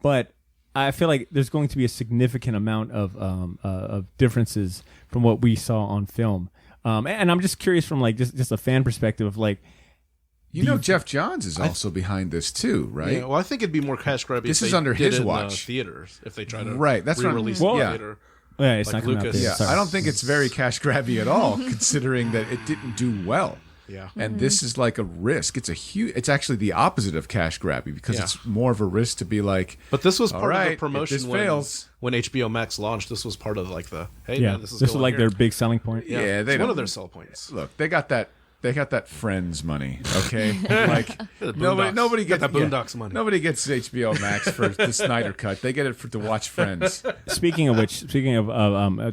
But I feel like there's going to be a significant amount of differences from what we saw on film. And I'm just curious from like just a fan perspective of like. Jeff Johns is also behind this too, right? Yeah, well, I think it'd be more cash grabby. This if is they under did his it in, watch. theaters if they try to Right, that's what I'm- re-release well, it yeah. later. Yeah, it's Like not coming out Lucas. there. Yeah, Sorry. I don't think it's very cash grabby at all, considering that it didn't do well. Yeah. And this is like a risk. It's actually the opposite of cash grabby because Yeah. it's more of a risk to be like, But this was all part of right, the if promotion this when, fails. when HBO Max launched. This was part of like the hey Yeah, man, this is was going like here. their big selling point. Yeah, they it's one don't- of their sell points. look, they got that Friends money, okay? Like Boondocks. nobody gets Got that Boondocks money. Nobody gets HBO Max for the Snyder Cut. They get it to watch Friends. Speaking of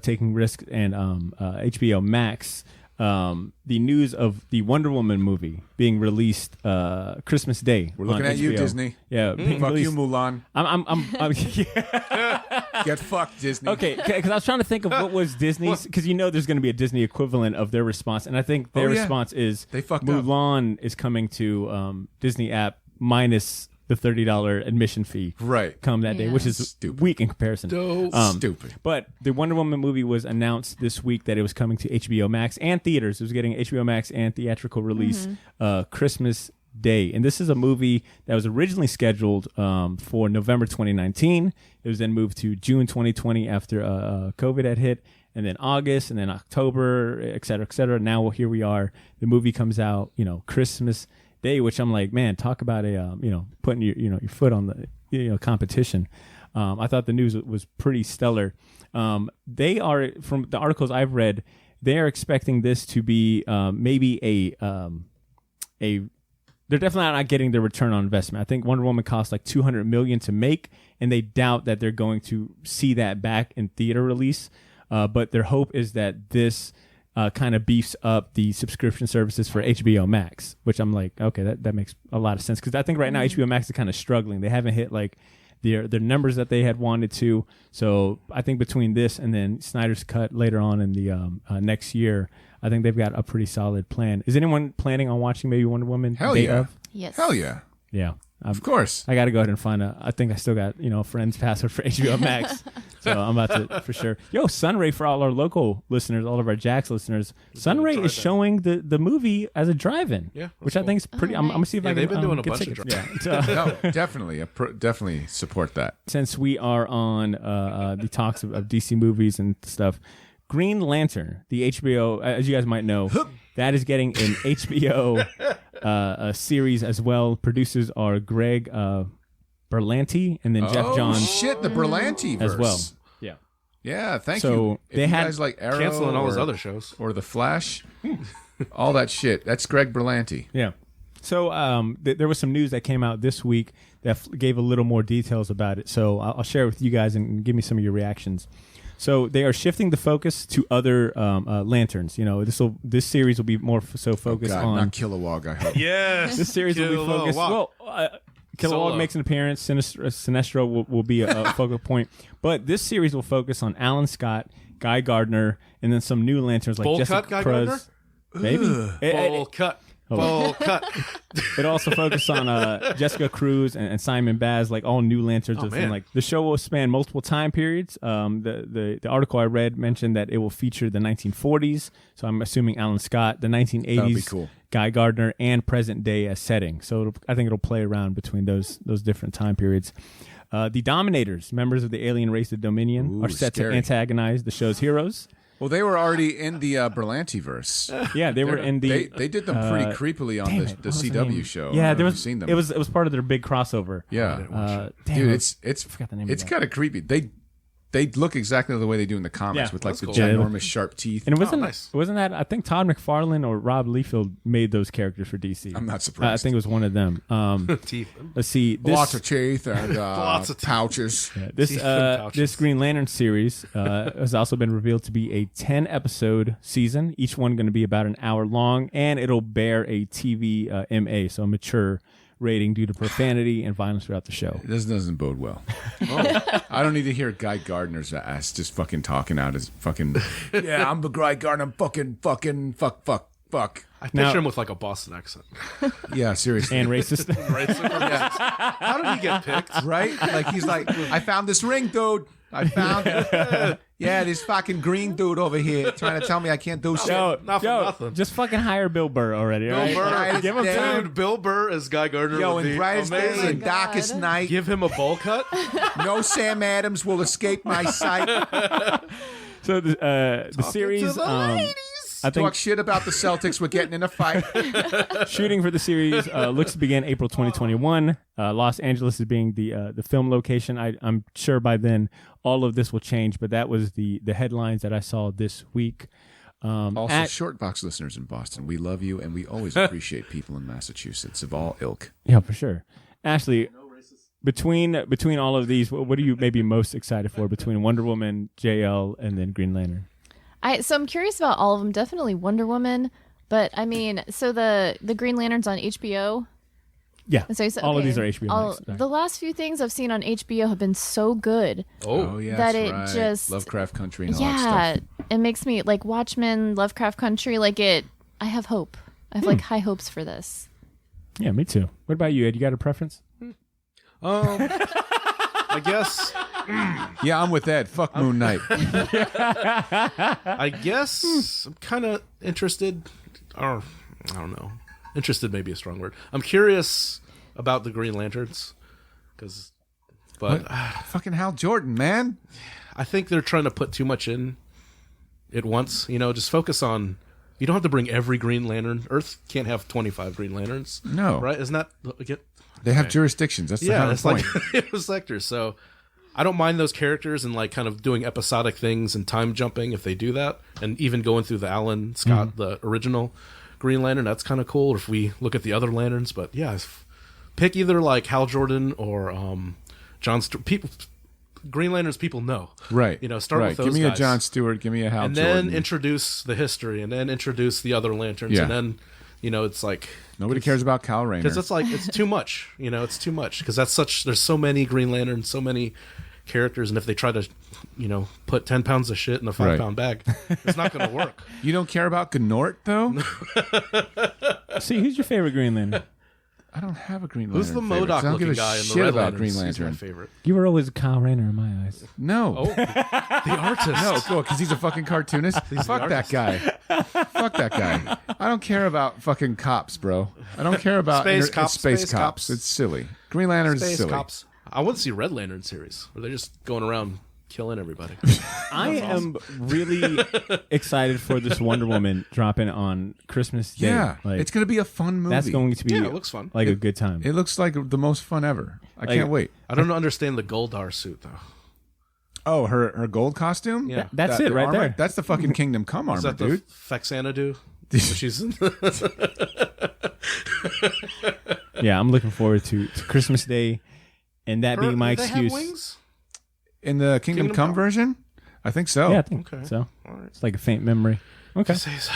taking risks and HBO Max, the news of the Wonder Woman movie being released Christmas Day. We're looking on at you, HBO. Disney. Yeah, being Fuck you, released- Mulan. I'm Get fucked, Disney. okay, because I was trying to think of what was Disney's, because there's going to be a Disney equivalent of their response, and I think their Oh, yeah. response is They fucked up. Mulan is coming to Disney app minus the $30 admission fee. Right. Come that day, Yeah. which is Stupid. weak in comparison. Stupid. But the Wonder Woman movie was announced this week that it was coming to HBO Max and theaters. It was getting HBO Max and theatrical release Christmas Day. And this is a movie that was originally scheduled for November 2019. It was then moved to June 2020 after COVID had hit, and then August, and then October, et cetera, et cetera. Now here we are. The movie comes out, Christmas Day, which I'm like, man, talk about a putting your foot on the competition. I thought the news was pretty stellar. They are, from the articles I've read, they are expecting this to be maybe they're definitely not getting their return on investment. I think Wonder Woman cost like $200 million to make, and they doubt that they're going to see that back in theater release. But their hope is that this kind of beefs up the subscription services for HBO Max, which I'm like, okay, that makes a lot of sense. Because I think right now HBO Max is kind of struggling. They haven't hit like their numbers that they had wanted to. So I think between this and then Snyder's Cut later on in the next year, I think they've got a pretty solid plan. Is anyone planning on watching maybe Wonder Woman? Hell yeah. Yes. Hell yeah. Yeah. Of course. I got to go ahead and find I think I still got, a friend's password for HBO Max. So I'm about to, for sure. Yo, Sunray, for all our local listeners, all of our Jax listeners, Sunray is showing the movie as a drive-in. Yeah. Which I think is pretty, I'm going to see if I can they've been doing a get bunch of tickets. drive-ins. Yeah. No, definitely. Definitely support that. Since we are on the talks of DC movies and stuff, Green Lantern, the HBO, as you guys might know, that is getting an HBO series as well. Producers are Greg Berlanti and then Jeff Johns Shit, the Berlanti verse as well. Yeah. Yeah, thank So you. If they you had guys like Arrow Canceling all his or- other shows. or The Flash, all that shit. That's Greg Berlanti. Yeah. So there was some news that came out this week that gave a little more details about it. So I'll share it with you guys and give me some of your reactions. So they are shifting the focus to other lanterns. This series will be more focused God, on not Kilowog, I hope. Yes. this series will be focused. Well, Kilowog Solo. makes an appearance. Sinestro will be a focal point, but this series will focus on Alan Scott, Guy Gardner, and then some new lanterns like Bowl Jessica cut, Guy Cruz. Gardner? Maybe Bowl cut. Bowl cut. It also focused on Jessica Cruz and Simon Baz, like all new lanterns. man. Like the show will span multiple time periods. The article I read mentioned that it will feature the 1940s, so I'm assuming Alan Scott, the 1980s, That'd be cool. Guy Gardner, and present day as setting. So I think it'll play around between those different time periods. The Dominators, members of the alien race of Dominion, are set scary. to antagonize the show's heroes. Well, they were already in the Berlanti verse. Yeah, they were in the. They did them pretty creepily on the What was the CW name? show. Yeah, there Have was. you seen them? It was part of their big crossover. Yeah, Damn, dude, I it's forgot the name. it's of that. kind of creepy. They look exactly the way they do in the comics Yeah, with like that's the cool. ginormous sharp teeth. And it wasn't nice. wasn't that I think Todd McFarlane or Rob Liefeld made those characters for DC. I'm not I surprised. think it was one of them. Teeth. Let's see. This, Lots of teeth and Lots of teeth. pouches. this teeth and pouches. this Green Lantern series has also been revealed to be a 10-episode season. Each one going to be about an hour long, and it'll bear a TV MA, so a mature rating due to profanity and violence throughout the show. This doesn't bode well. I don't need to hear Guy Gardner's ass just fucking talking out his fucking. Yeah, I'm the Guy Gardner. I'm fucking fuck. I picture Now- him with like a Boston accent. Yeah, seriously. And racist. How did he get picked? Right? Like he's like, I found this ring, dude. I found it. Yeah, this fucking green dude over here trying to tell me I can't do shit. Yo, Not for nothing. just fucking hire Bill Burr already. Bill all right? Burr. Right, Give him yeah. time. Dude, Bill Burr as Guy Gardner Yo, would in be brightest day amazing. and darkest God. night, Give him a bowl cut. no Sam Adams will escape my sight. So the series, I think Talk shit about the Celtics. We're getting in a fight. shooting for the series looks to begin April 2021. Los Angeles is being the film location. I'm sure by then all of this will change, but that was the headlines that I saw this week. Also, short box listeners in Boston, we love you and we always appreciate people in Massachusetts of all ilk. Yeah, for sure. Ashley, between all of these, what are you maybe most excited for between Wonder Woman, JL, and then Green Lantern? So I'm curious about all of them. Definitely Wonder Woman, but I mean, so the Green Lantern's on HBO. Yeah, So you said, all of okay, these are HBO Max. Right. The last few things I've seen on HBO have been so good. Oh yeah, That that's it right. just- Lovecraft Country and all that stuff. It makes me like Watchmen, Lovecraft Country. I have hope. I have like high hopes for this. Yeah, me too. What about you, Ed? You got a preference? I guess. Yeah, I'm with Ed. Fuck Moon Knight. I guess I'm kind of interested, or I don't know. Interested may be a strong word. I'm curious about the Green Lanterns, but Fucking Hal Jordan, man. I think they're trying to put too much in at once. Just focus on. You don't have to bring every Green Lantern. Earth can't have 25 Green Lanterns. No. Right? Isn't that They have jurisdictions. That's the yeah? whole It's point. like sectors. So I don't mind those characters and like kind of doing episodic things and time jumping if they do that, and even going through the Alan Scott, the original Green Lantern. That's kind of cool. Or if we look at the other lanterns, but yeah, pick either like Hal Jordan or John. People Green Lanterns people know. Right. Start with those Give me guys. a John Stewart. Give me a Hal and Jordan. then introduce the history, and then introduce the other Lanterns, Yeah. and then it's like Nobody cares about Kyle Rayner. because it's too much. It's too much because there's so many Green Lanterns, so many characters, and if they try to put 10 pounds of shit in a 5-pound bag, it's not going to work. You don't care about Gnort, though? See, who's your favorite Green Lantern? I don't have a Green Lantern. Who's the favorite, 'cause I don't give MODOK-looking a guy in the shit Red about Lanterns? Green He's my Lantern. favorite. You were always a Kyle Rayner in my eyes. No. The artist. No, cool, because he's a fucking cartoonist. Fuck that guy. Fuck that guy. I don't care about fucking cops, bro. I don't care about Space cops, it's space space cops. cops. It's silly. Green Lantern's Space silly. cops. I want to see Red Lantern series where they're just going around killing everybody. I am really excited for this Wonder Woman dropping on Christmas Day. Yeah, Like, it's going to be a fun movie. that's going to be Yeah, it looks fun. like a good time. It looks like the most fun ever. I can't wait. I don't understand the Goldar suit though. Oh, her gold costume? Yeah. That's it right armor? there. That's the fucking Kingdom Come Is armor, that the dude. Faxanadu? She's in Yeah, I'm looking forward to Christmas Day, and that being my Do they have excuse. wings? In the Kingdom Come version? I think so. Yeah, I think Okay. so. All right. It's like a faint memory. Okay. Say so.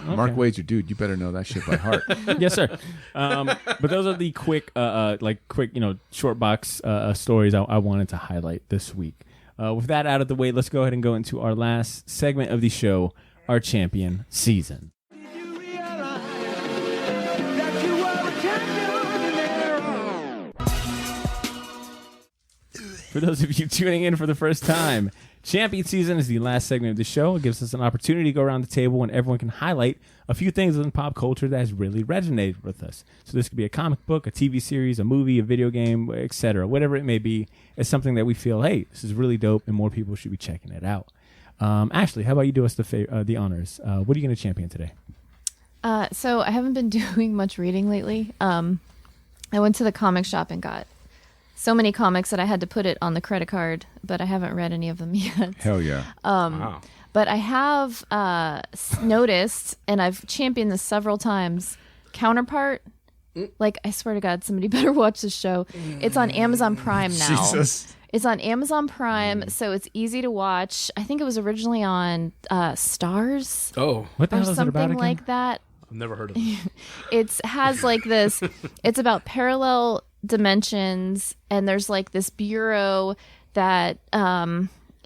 Mark Wade's your dude. You better know that shit by heart. Yes, sir. But those are the quick, short box stories I wanted to highlight this week. With that out of the way, let's go ahead and go into our last segment of the show, our champion season. For those of you tuning in for the first time, Champion Season is the last segment of the show. It gives us an opportunity to go around the table and everyone can highlight a few things in pop culture that has really resonated with us. So this could be a comic book, a TV series, a movie, a video game, etc. Whatever it may be, it's something that we feel, hey, this is really dope and more people should be checking it out. Ashley, how about you do us the honors? What are you going to champion today? So I haven't been doing much reading lately. I went to the comic shop and got so many comics that I had to put it on the credit card, but I haven't read any of them yet. Hell yeah. Wow. But I have noticed, and I've championed this several times, Counterpart. Like, I swear to God, somebody better watch this show. It's on Amazon Prime now. Jesus. It's on Amazon Prime, so it's easy to watch. I think it was originally on Stars Oh, What the or hell is it about something again? like that. I've never heard of it. It has like this, it's about parallel dimensions, and there's like this bureau that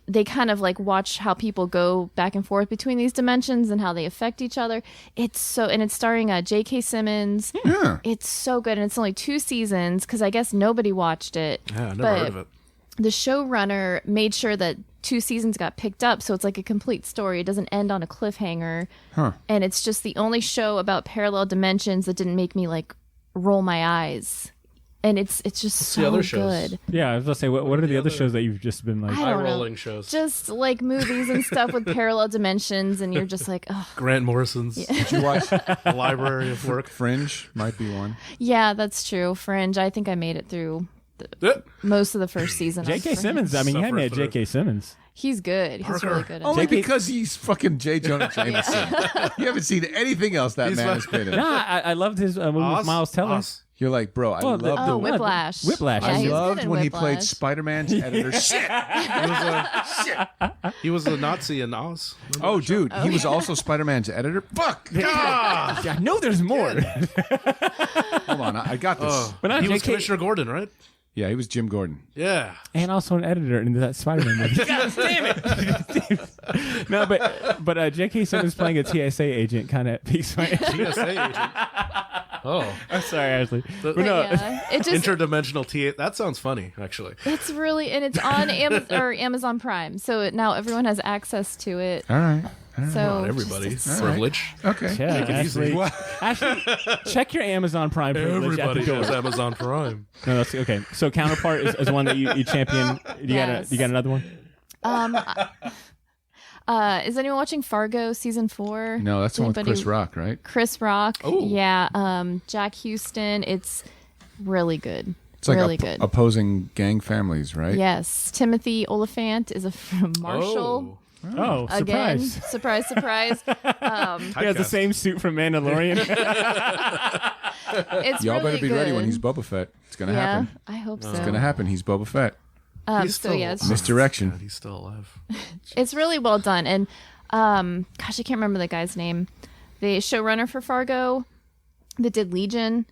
they kind of like watch how people go back and forth between these dimensions and how they affect each other. It's starring J.K. Simmons. Yeah. It's so good, and it's only 2 seasons because I guess nobody watched it. Yeah, I've never But heard of it. the showrunner made sure that 2 seasons got picked up, so it's like a complete story. It doesn't end on a cliffhanger. Huh. And it's just the only show about parallel dimensions that didn't make me like roll my eyes. And it's just so the other shows? good. Yeah, I was going to say, what are the other shows that you've just been like? I don't know. Eye-rolling shows. Just like movies and stuff with parallel dimensions, and you're just like, oh, Grant Morrison's Did you watch Library of Work. Fringe? Might be one. yeah, that's true. Fringe. I think I made it through most of the first season. of J.K. Fringe. Simmons. I mean, you had me at Suffer J.K. Simmons. He's good. He's really good. At Only it. because he's fucking J. Jonah Jameson. You haven't seen anything else that He's man fun. has been in. Nah, I loved his movie with Miles Teller. Oz. You're like, bro, I Well, love the- the Oh, Whiplash. Whiplash. Yeah, I he was good loved in when he played Whiplash. Spider-Man's editor. Shit. He was a Nazi in Oz. Oh, dude, he was also Spider-Man's editor. Fuck. God. Yeah, no, there's more. Hold on, I got this. But not He was J.K. Commissioner Gordon, right? Yeah, he was Jim Gordon. Yeah. And also an editor in that Spider-Man movie. God damn it! No, but J.K. Simmons playing a TSA agent kind of piques my interest. TSA agent. Oh. I'm sorry, Ashley. But no. Yeah, it just Interdimensional TA. That sounds funny, actually. it's really, and it's on Amazon Prime, so now everyone has access to it. All right. So Not everybody. just- Privilege. Okay. Yeah, easy. Ashley, Ashley, check your Amazon Prime privilege Everybody at the door. has Amazon Prime. No, that's okay. So Counterpart is one that you champion. Yes. You got another one? Is anyone watching Fargo season 4? No, that's the one with Anybody- Chris Rock, right? Chris Rock. Oh. Yeah. Jack Houston. It's really good. It's like really good. opposing gang families, right? Yes. Timothy Oliphant is a Marshall. Oh, Again, surprise! surprise. He has the same suit from Mandalorian. It's Y'all really better be good. ready when he's Boba Fett. It's gonna Yeah, happen. I hope so. It's gonna happen. He's Boba Fett. He's still it's Misdirection. God, he's still alive. it's really well done. And gosh, I can't remember the guy's name. The showrunner for Fargo that did Legion.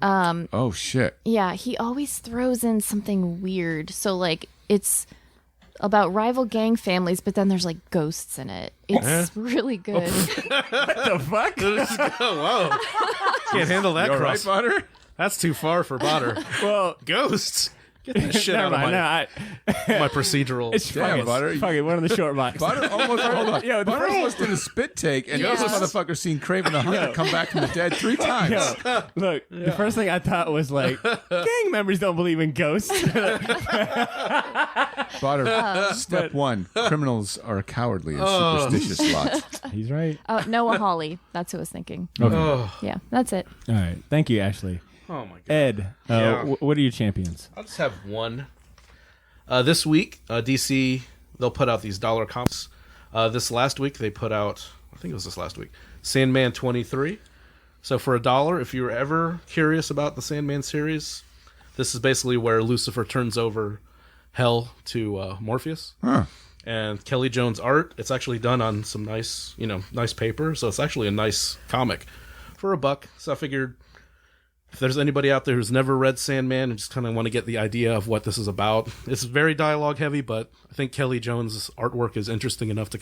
Oh shit. Yeah, he always throws in something weird. So like it's about rival gang families, but then there's like ghosts in it. It's really good. What the fuck? Whoa. Can't handle that You all cross. right, Butter? That's too far for Botter. Well, Ghosts. Get that shit never out of mind. my procedural. It's Damn, fuck Butter. it. Fuck it. One of the short box. Butter almost hold on. Yo, the Butter first- almost did a spit take, and this motherfucker seen Craven the Hunter come back from the dead 3 times. Yo, look, the first thing I thought was like, gang members don't believe in ghosts. Butter, step 1: criminals are cowardly and superstitious lots. He's right. Oh, Noah Hawley. That's who I was thinking. Oh Yeah, that's it. All right. Thank you, Ashley. my God. Ed, Yeah. what are your champions? I'll just have one. This week, DC, they'll put out these dollar comics. This last week, they put out, I think it was this last week, Sandman 23. So for $1, if you were ever curious about the Sandman series, this is basically where Lucifer turns over hell to Morpheus. Huh. And Kelly Jones art, it's actually done on some nice paper. So it's actually a nice comic for $1. So I figured if there's anybody out there who's never read Sandman and just kind of want to get the idea of what this is about, it's very dialogue heavy, but I think Kelly Jones' artwork is interesting enough to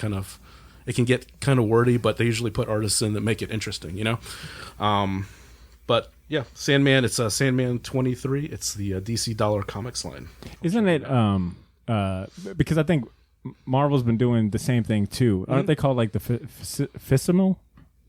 it can get kind of wordy, but they usually put artists in that make it interesting, But yeah, Sandman, it's Sandman 23. It's the DC Dollar Comics line. Isn't it, because I think Marvel's been doing the same thing too. Aren't they called like the Facsimile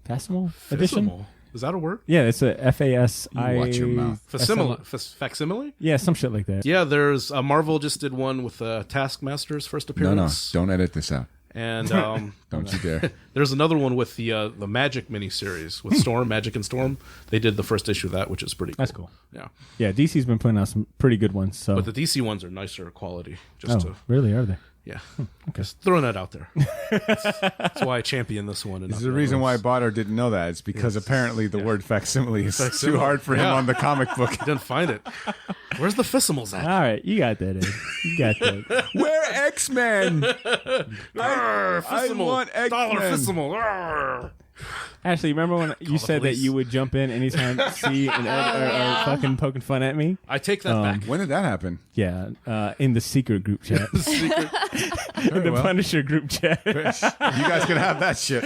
edition? Facsimile. Is that a word? Yeah, it's a FASI. You watch your mouth. Facsimile? Yeah, some shit like that. Yeah, there's Marvel just did one with Taskmaster's first No, appearance. don't edit this out. And Don't you dare. there's another one with the Magic miniseries with Storm, Magic and Storm. They did the first issue of that, which is pretty cool. That's cool. Yeah. Yeah, DC's been putting out some pretty good ones. So, But the DC ones are nicer quality. really, are they? Yeah. Just throwing that out there. That's why I champion this one. And There's not a the reason others. why Botter didn't know that. It's because apparently the word facsimile is too Facsimile. hard for him Yeah. on the comic book. Didn't find it. Where's the Fissimals at? All right, you got that, Ed. You got that. We're X-Men! I want X-Men. Dollar Fissimal. Arr. Ashley, remember when you said that police. you would jump in anytime C and Ed are fucking poking fun at me? I take that back. When did that happen? Yeah, in the secret group chat. Very The well. Punisher group chat. You guys can have that shit.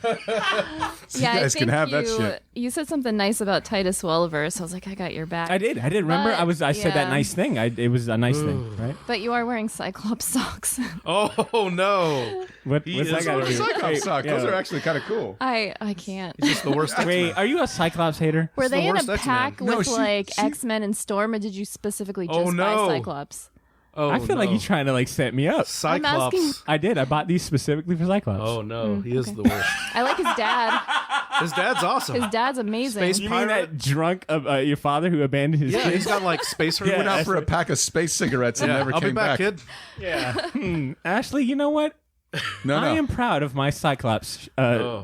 Yeah, guys I can think have that you, shit. you said something nice about Titus Welliver, so I was like, I got your back. I did. Remember, But, I said that yeah. nice thing. It was a nice thing, right? But you are wearing Cyclops socks. Oh, no. What's is that got to do? Cyclops Wait, socks. yeah. Those are actually kind of cool. I can't. It's the worst. Wait, are you a Cyclops hater? Were the they in a worst X-Men. pack No, with she- X-Men and Storm, or did you specifically just Oh, no. buy Cyclops? Oh, I feel like you're trying to set me up. Cyclops. asking- I did. I bought these specifically for Cyclops. Oh, no. He is the worst. I like his dad. His dad's awesome. His dad's amazing. Space You mean that drunk your father who abandoned his Yeah, kids? he's got like space Yeah. Went out for a pack of space cigarettes and never I'll came be back, kid. Yeah. Ashley, you know what? No, I no. am proud of my Cyclops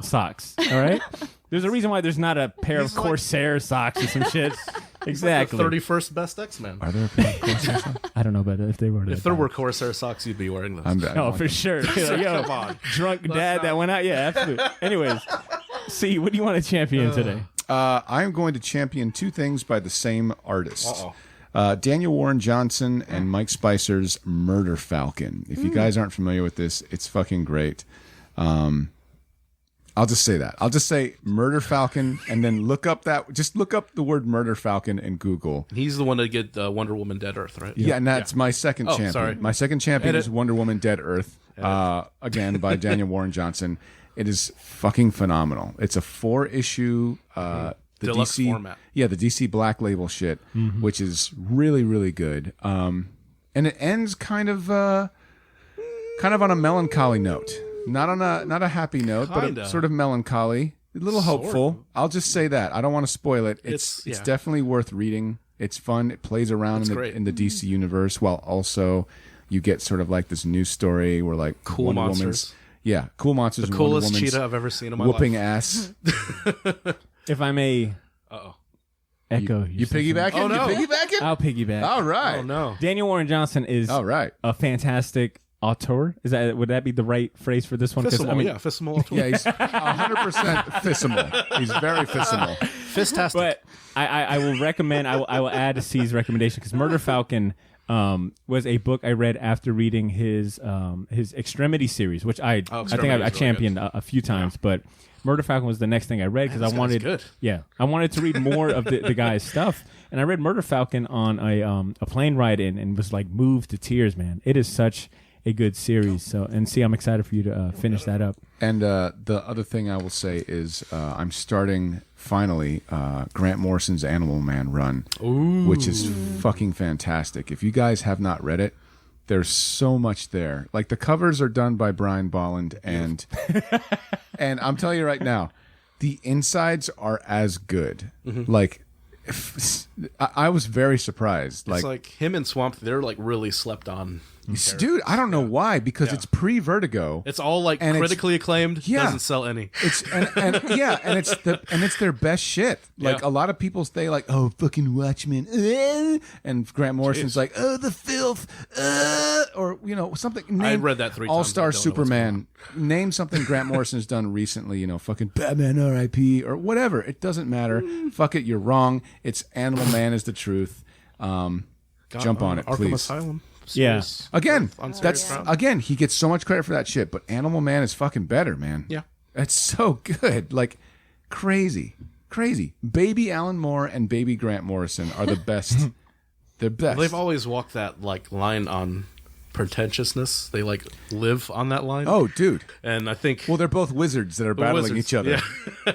socks. All right? There's a reason why there's not a pair of He's like- Corsair socks or some shit. The Exactly. 31st best X-Men. Are there a pair of Corsair socks? I don't know about if they were. If there were Corsair socks, you'd be wearing those. I'm bad. Oh, for sure. Yo, Come on. drunk dad that went out. Yeah, absolutely. Anyways, see, what do you want to champion today? I'm going to champion 2 things by the same artist. Uh-oh. Daniel Warren Johnson and Mike Spicer's Murder Falcon. If you guys aren't familiar with this, it's fucking great. I'll just say that. I'll just say Murder Falcon, and then look up the word Murder Falcon in Google. He's the one that get Wonder Woman Dead Earth, right? Yeah, and that's my second champion. sorry. My second champion Edit. is Wonder Woman Dead Earth, again by Daniel Warren Johnson. It is fucking phenomenal. It's a 4-issue the Deluxe DC format. Yeah, the DC Black Label shit, which is really really good. And it ends kind of on a melancholy note. Not a happy note, but Kinda. a sort of melancholy, a little hopeful. I'll just say that. I don't want to spoil it. It's yeah. definitely worth reading. It's fun. It plays around great. in the DC universe, while also you get sort of like this new story where like Cool Wonder monsters. Woman's, yeah, cool monsters. The and Wonder coolest Woman's cheetah I've ever seen in my whooping life. ass. If I may Uh-oh. echo. You piggybacking? Oh, no. You piggybacking? I'll piggyback. All right. Oh no. Daniel Warren Johnson is All right. a fantastic auteur. Would that be the right phrase for this one? 'Cause, Fissimal, yeah, Fissimal. Yeah, he's 100% fissimal. He's very fissimal. Fistastic. But I will recommend. I will add to C's recommendation because Murder Falcon was a book I read after reading his Extremity series, which I think Extremity I is really championed a few times, but. Murder Falcon was the next thing I read because I wanted, good. I wanted to read more of the guy's stuff, and I read Murder Falcon on a plane ride in and was like moved to tears, man. It is such a good series. So, and see, I'm excited for you to finish that up. And the other thing I will say is I'm starting finally Grant Morrison's Animal Man run, which is fucking fantastic. If you guys have not read it, there's so much there. Like the covers are done by Brian Bolland, and and I'm telling you right now, the insides are as good. Like I was very surprised. It's like him and Swamp, they're like really slept on. Dude, I don't know why, because it's pre-Vertigo. It's all like And critically acclaimed. Yeah. Doesn't sell any. It's and it's their best shit. Like a lot of people say, like, "Oh, fucking Watchmen," and Grant Morrison's like, "Oh, the filth," or something. I read that 3 times. All-Star I don't know what's Superman. Name something Grant Morrison's done recently. Fucking Batman R.I.P. or whatever. It doesn't matter. Fuck it, you're wrong. It's Animal Man is the truth. Jump on it, Arkham please. Asylum. Yeah. Again, On serious that's ground. again. He gets so much credit for that shit, but Animal Man is fucking better, man. Yeah. It's so good, like crazy. Baby Alan Moore and Baby Grant Morrison are the best. They're best. They've always walked that like line on pretentiousness. They like live on that line. Oh, dude. And I think Well, they're both wizards that are battling wizards, each other. Yeah.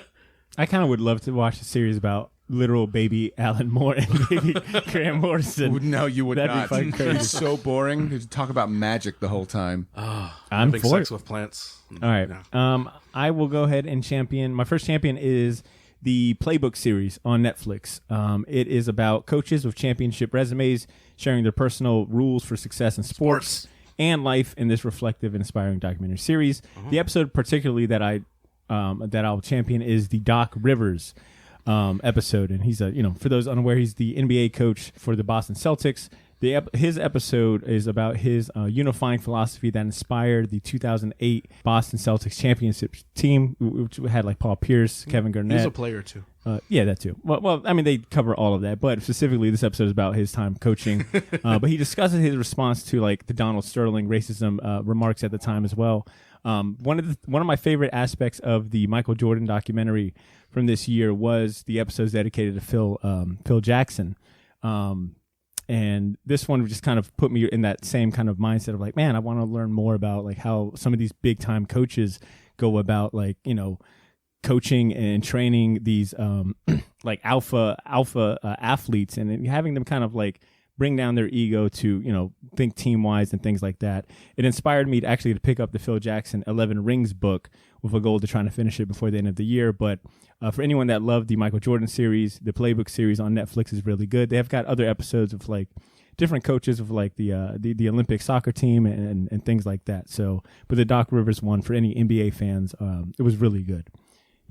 I kind of would love to watch a series about literal baby Alan Moore and baby Grant Morrison. No, you would That'd be not. fucking crazy. It's so boring. They talk about magic the whole time. I'm Having for sex it. with plants. All right. Yeah. I will go ahead and champion. My first champion is the Playbook series on Netflix. It is about coaches with championship resumes sharing their personal rules for success in sports and life in this reflective and inspiring documentary series. The episode particularly that I'll champion is the Doc Rivers episode, and he's for those unaware, he's the NBA coach for the Boston Celtics. His episode is about his unifying philosophy that inspired the 2008 Boston Celtics championship team, which had like Paul Pierce, Kevin Garnett. He's a player too. Yeah, that too. Well, I mean, they cover all of that, but specifically this episode is about his time coaching. But he discusses his response to like the Donald Sterling racism remarks at the time as well. One of my favorite aspects of the Michael Jordan documentary from this year was the episodes dedicated to Phil Jackson. And this one just kind of put me in that same kind of mindset of like, man, I want to learn more about like how some of these big time coaches go about like, coaching and training these like alpha athletes and having them kind of like bring down their ego to, think team wise and things like that. It inspired me to pick up the Phil Jackson 11 Rings book with a goal to try to finish it before the end of the year. But for anyone that loved the Michael Jordan series, the Playbook series on Netflix is really good. They have got other episodes of like different coaches of like the Olympic soccer team and things like that. So, but the Doc Rivers one for any NBA fans, it was really good.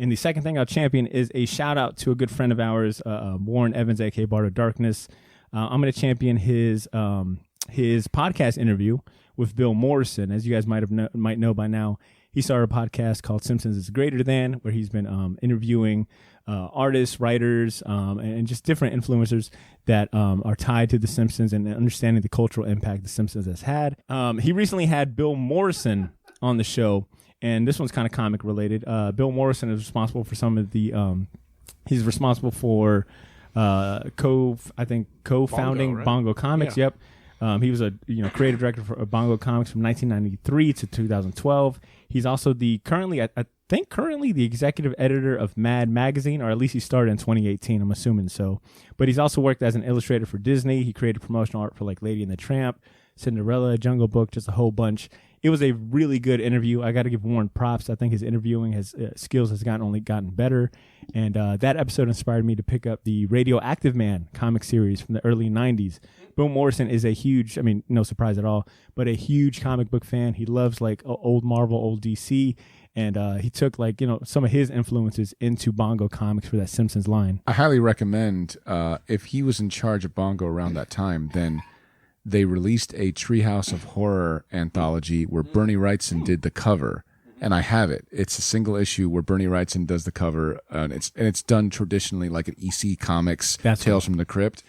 And the second thing I'll champion is a shout out to a good friend of ours, Warren Evans, aka Bart of Darkness. I'm going to champion his podcast interview with Bill Morrison. As you guys might know by now, he started a podcast called Simpsons is Greater Than, where he's been interviewing artists, writers, and just different influencers that are tied to The Simpsons and understanding the cultural impact The Simpsons has had. He recently had Bill Morrison on the show, and this one's kind of comic related. Bill Morrison is responsible for some of the. He's responsible for co-founding Bongo, right? Bongo Comics. Yeah. Yep. He was a creative director for Bongo Comics from 1993 to 2012. He's also currently the executive editor of Mad Magazine, or at least he started in 2018. I'm assuming so. But he's also worked as an illustrator for Disney. He created promotional art for like Lady and the Tramp, Cinderella, Jungle Book, just a whole bunch. It was a really good interview. I got to give Warren props. I think his interviewing skills has only gotten better. And that episode inspired me to pick up the Radioactive Man comic series from the early 90s. Bill Morrison is a huge, no surprise at all, but a huge comic book fan. He loves like old Marvel, old DC. and he took some of his influences into Bongo Comics for that Simpsons line. I highly recommend, if he was in charge of Bongo around that time, then they released a Treehouse of Horror anthology where Bernie Wrightson did the cover. And I have it. It's a single issue where Bernie Wrightson does the cover, and it's done traditionally like an EC Comics Tales from the Crypt.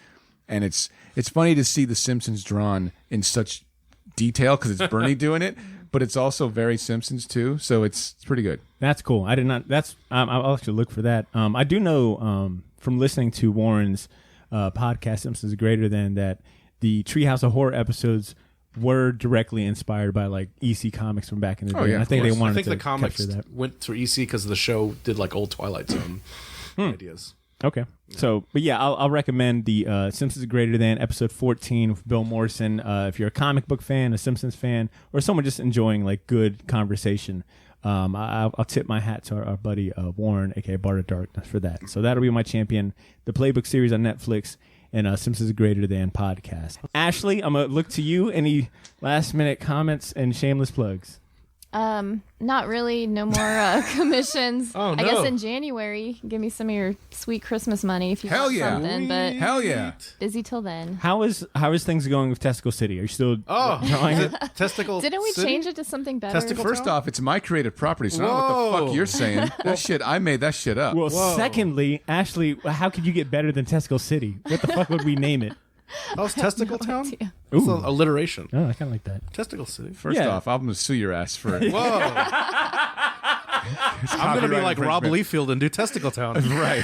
And it's funny to see the Simpsons drawn in such detail because it's Bernie doing it, but it's also very Simpsons too. So it's pretty good. That's cool. I did not. That's I'll actually look for that. I do know from listening to Warren's podcast, Simpsons Greater Than, that the Treehouse of Horror episodes were directly inspired by like EC Comics from back in the day. Yeah, and I think they wanted I think to the comics capture that. went through EC because the show did like old Twilight Zone ideas. Okay. So, but yeah, I'll recommend the Simpsons Greater Than episode 14 with Bill Morrison. If you're a comic book fan, a Simpsons fan, or someone just enjoying like good conversation, I'll tip my hat to our buddy Warren, aka Bart of Darkness, for that. So that'll be my champion. The Playbook series on Netflix and Simpsons Greater Than podcast. Ashley, I'm gonna look to you. Any last minute comments and shameless plugs? Not really. No more commissions. Oh, no. I guess in January, you can give me some of your sweet Christmas money if you Hell want yeah. something. But Hell yeah. busy till then. How is things going with Testicle City? Are you still drawing it? Testicle Didn't we City? change it to something better? Testicle First off, it's my creative property, so I don't know what the Whoa. fuck you're saying. That shit, I made that shit up. Well, Whoa. secondly, Ashley, how could you get better than Testicle City? What the fuck would we name it? That was Testicle Town? idea. It's Ooh. alliteration. Oh, I kind of like that. Testicle City. First Yeah. off, I'm going to sue your ass for it. Whoa. I'm going to be like Rob Liefeld and do Testicle Town. Right.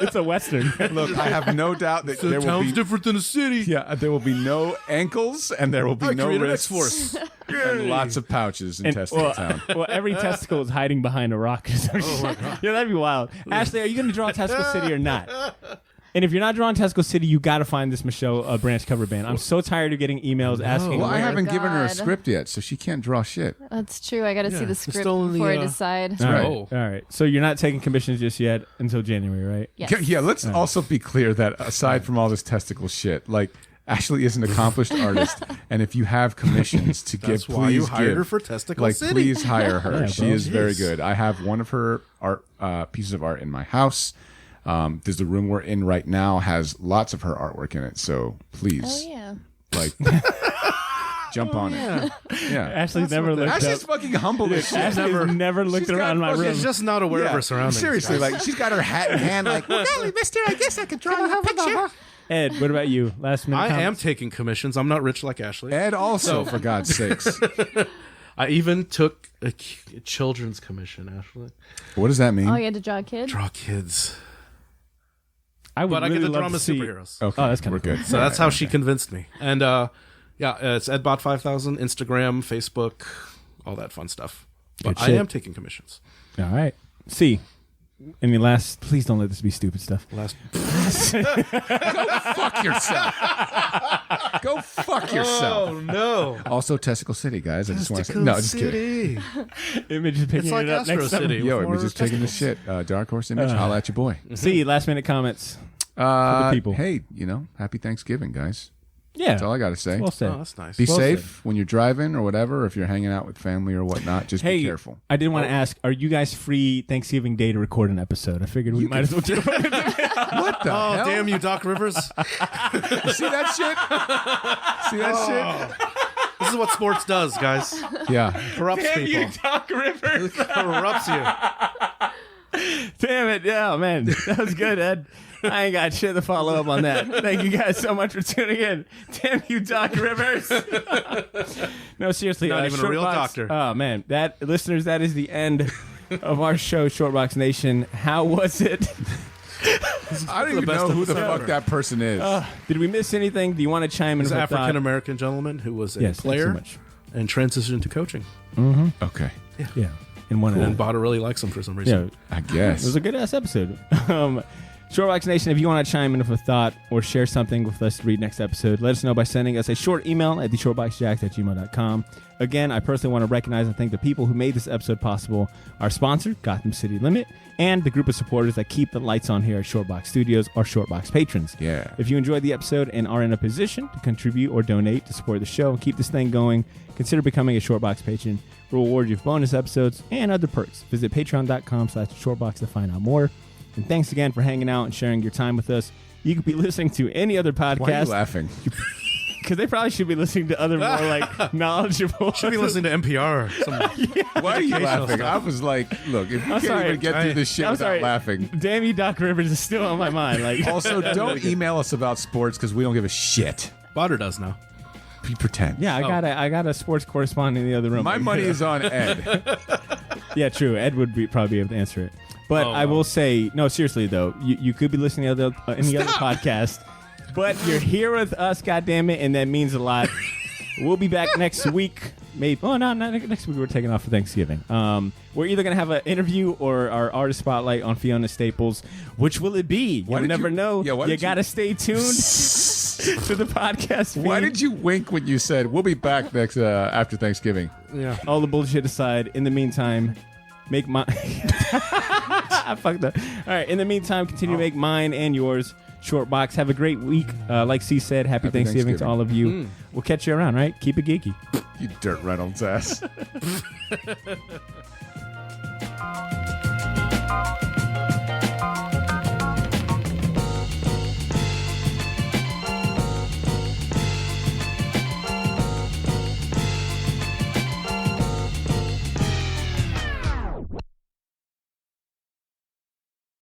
It's a Western. Look, I have no doubt that there will Town's be different than a city. yeah, there will be no ankles and there will be no created wrists X-Force. and lots of pouches in Testicle Town. well, every testicle is hiding behind a rock. Oh my God. Yeah, that'd be wild. Ashley, are you going to draw Testicle City or not? And if you're not drawing Testicle City, you got to find this Michelle Branch cover band. I'm so tired of getting emails asking. Well, I where- haven't given her a God. script yet, so she can't draw shit. That's true. I got to see the it's script still in the, before I decide. All right. Oh. All right. So you're not taking commissions just yet until January, right? Yes. Yeah, let's also be clear that aside from all this testicle shit, like, Ashley is an accomplished artist, and if you have commissions to That's give, why please you hired give. her for Testicle Like, City. please hire her. Yeah, She bro. is very Yes. good. I have one of her art pieces of art in my house. There's the room we're in right now has lots of her artwork in it. So please, Oh yeah. like, jump on it. Yeah. Ashley's never looked Ashley's up. fucking humble as shit. Ashley's never looked she's got around my fucking- room. She's just not aware of her surroundings. Seriously, like she's got her hat in hand, like, well, golly, mister, I guess I could draw you a picture. Ed, what about you? Last minute I am comments? taking commissions. I'm not rich like Ashley. Ed also, for God's sakes. I even took a children's commission, Ashley. What does that mean? Oh, you had to draw a kid? Draw kids. Oh, I would But I really get to love draw them to as see. superheroes. Okay, Oh, that's kinda we're cool. good. So that's how she convinced me. And it's Edbot5000, Instagram, Facebook, all that fun stuff. But Good I shit. am taking commissions. All right. See. Any last? Please don't let this be stupid stuff. Last Fuck yourself. Go fuck yourself. no. Also, Testicle City, guys. I just want to say. No, just kidding. Image is picking It's like it up Astro next time. City. Yo, with we're more just taking the testicles. shit. Dark Horse Image, holla at your boy. See, last minute comments. For the people. Hey, happy Thanksgiving, guys. Yeah. That's all I got to say. Well said. Oh, that's nice. Be well safe when you're driving or whatever. If you're hanging out with family or whatnot, just Hey, be careful. I did want to ask: are you guys free Thanksgiving Day to record an episode? I figured we might as well do it. What the Oh, hell? damn you, Doc Rivers. See that shit? See that This is what sports does, guys. shit? Yeah. Corrupts people. Doc Rivers. Corrupts you. Damn it! Yeah, man, that was good, Ed. I ain't got shit to follow up on that. Thank you guys so much for tuning in. Damn you, Doc Rivers. No, seriously, Not even a real Shortbox- doctor. Oh man, listeners, that is the end of our show, Shortbox Nation. How was it? I don't even best know who the episode fuck ever. that person is. Did we miss anything? Do you want to chime in? He's with an a thought? African American gentleman who was a Yes, thanks so player much. and transitioned to coaching. Okay. Yeah, in one of And them. Bada really likes him for some reason. Yeah, I guess. it was a good ass episode. Shortbox Nation, if you want to chime in with a thought or share something with us to read next episode, let us know by sending us a short email at theshortboxjacks@gmail.com. Again, I personally want to recognize and thank the people who made this episode possible, our sponsor, Gotham City Limit, and the group of supporters that keep the lights on here at Shortbox Studios, our Shortbox patrons. Yeah. If you enjoyed the episode and are in a position to contribute or donate to support the show and keep this thing going, consider becoming a Shortbox patron. We'll reward you with bonus episodes and other perks. Visit patreon.com/shortbox to find out more. And thanks again for hanging out and sharing your time with us. You could be listening to any other podcast. Why are you laughing? Because they probably should be listening to other more like knowledgeable. Should be listening to NPR. Why are you laughing? I was like, look, if you can't even get through this shit without laughing. Damn you, Doc Rivers is still on my mind. Like, also, don't email us about sports because we don't give a shit. Botter does now. You pretend. Yeah, I got a sports correspondent in the other room. My money is on Ed. Yeah, true. Ed would probably be able to answer it. But I will say, no, seriously though, you could be listening to any other podcast, but you're here with us, goddammit, and that means a lot. We'll be back next week. Maybe. Oh no, not next week. We're taking off for Thanksgiving. We're either gonna have an interview or our artist spotlight on Fiona Staples. Which will it be? You'll never know. Yeah, you gotta stay tuned to the podcast feed. Why did you wink when you said we'll be back next after Thanksgiving? Yeah. All the bullshit aside, in the meantime, make mine. I fucked up. All right. In the meantime, continue to make mine and yours. Shortbox. Have a great week. Like C said, happy Thanksgiving to all of you. We'll catch you around, right? Keep it geeky. You Dirt Reynolds ass.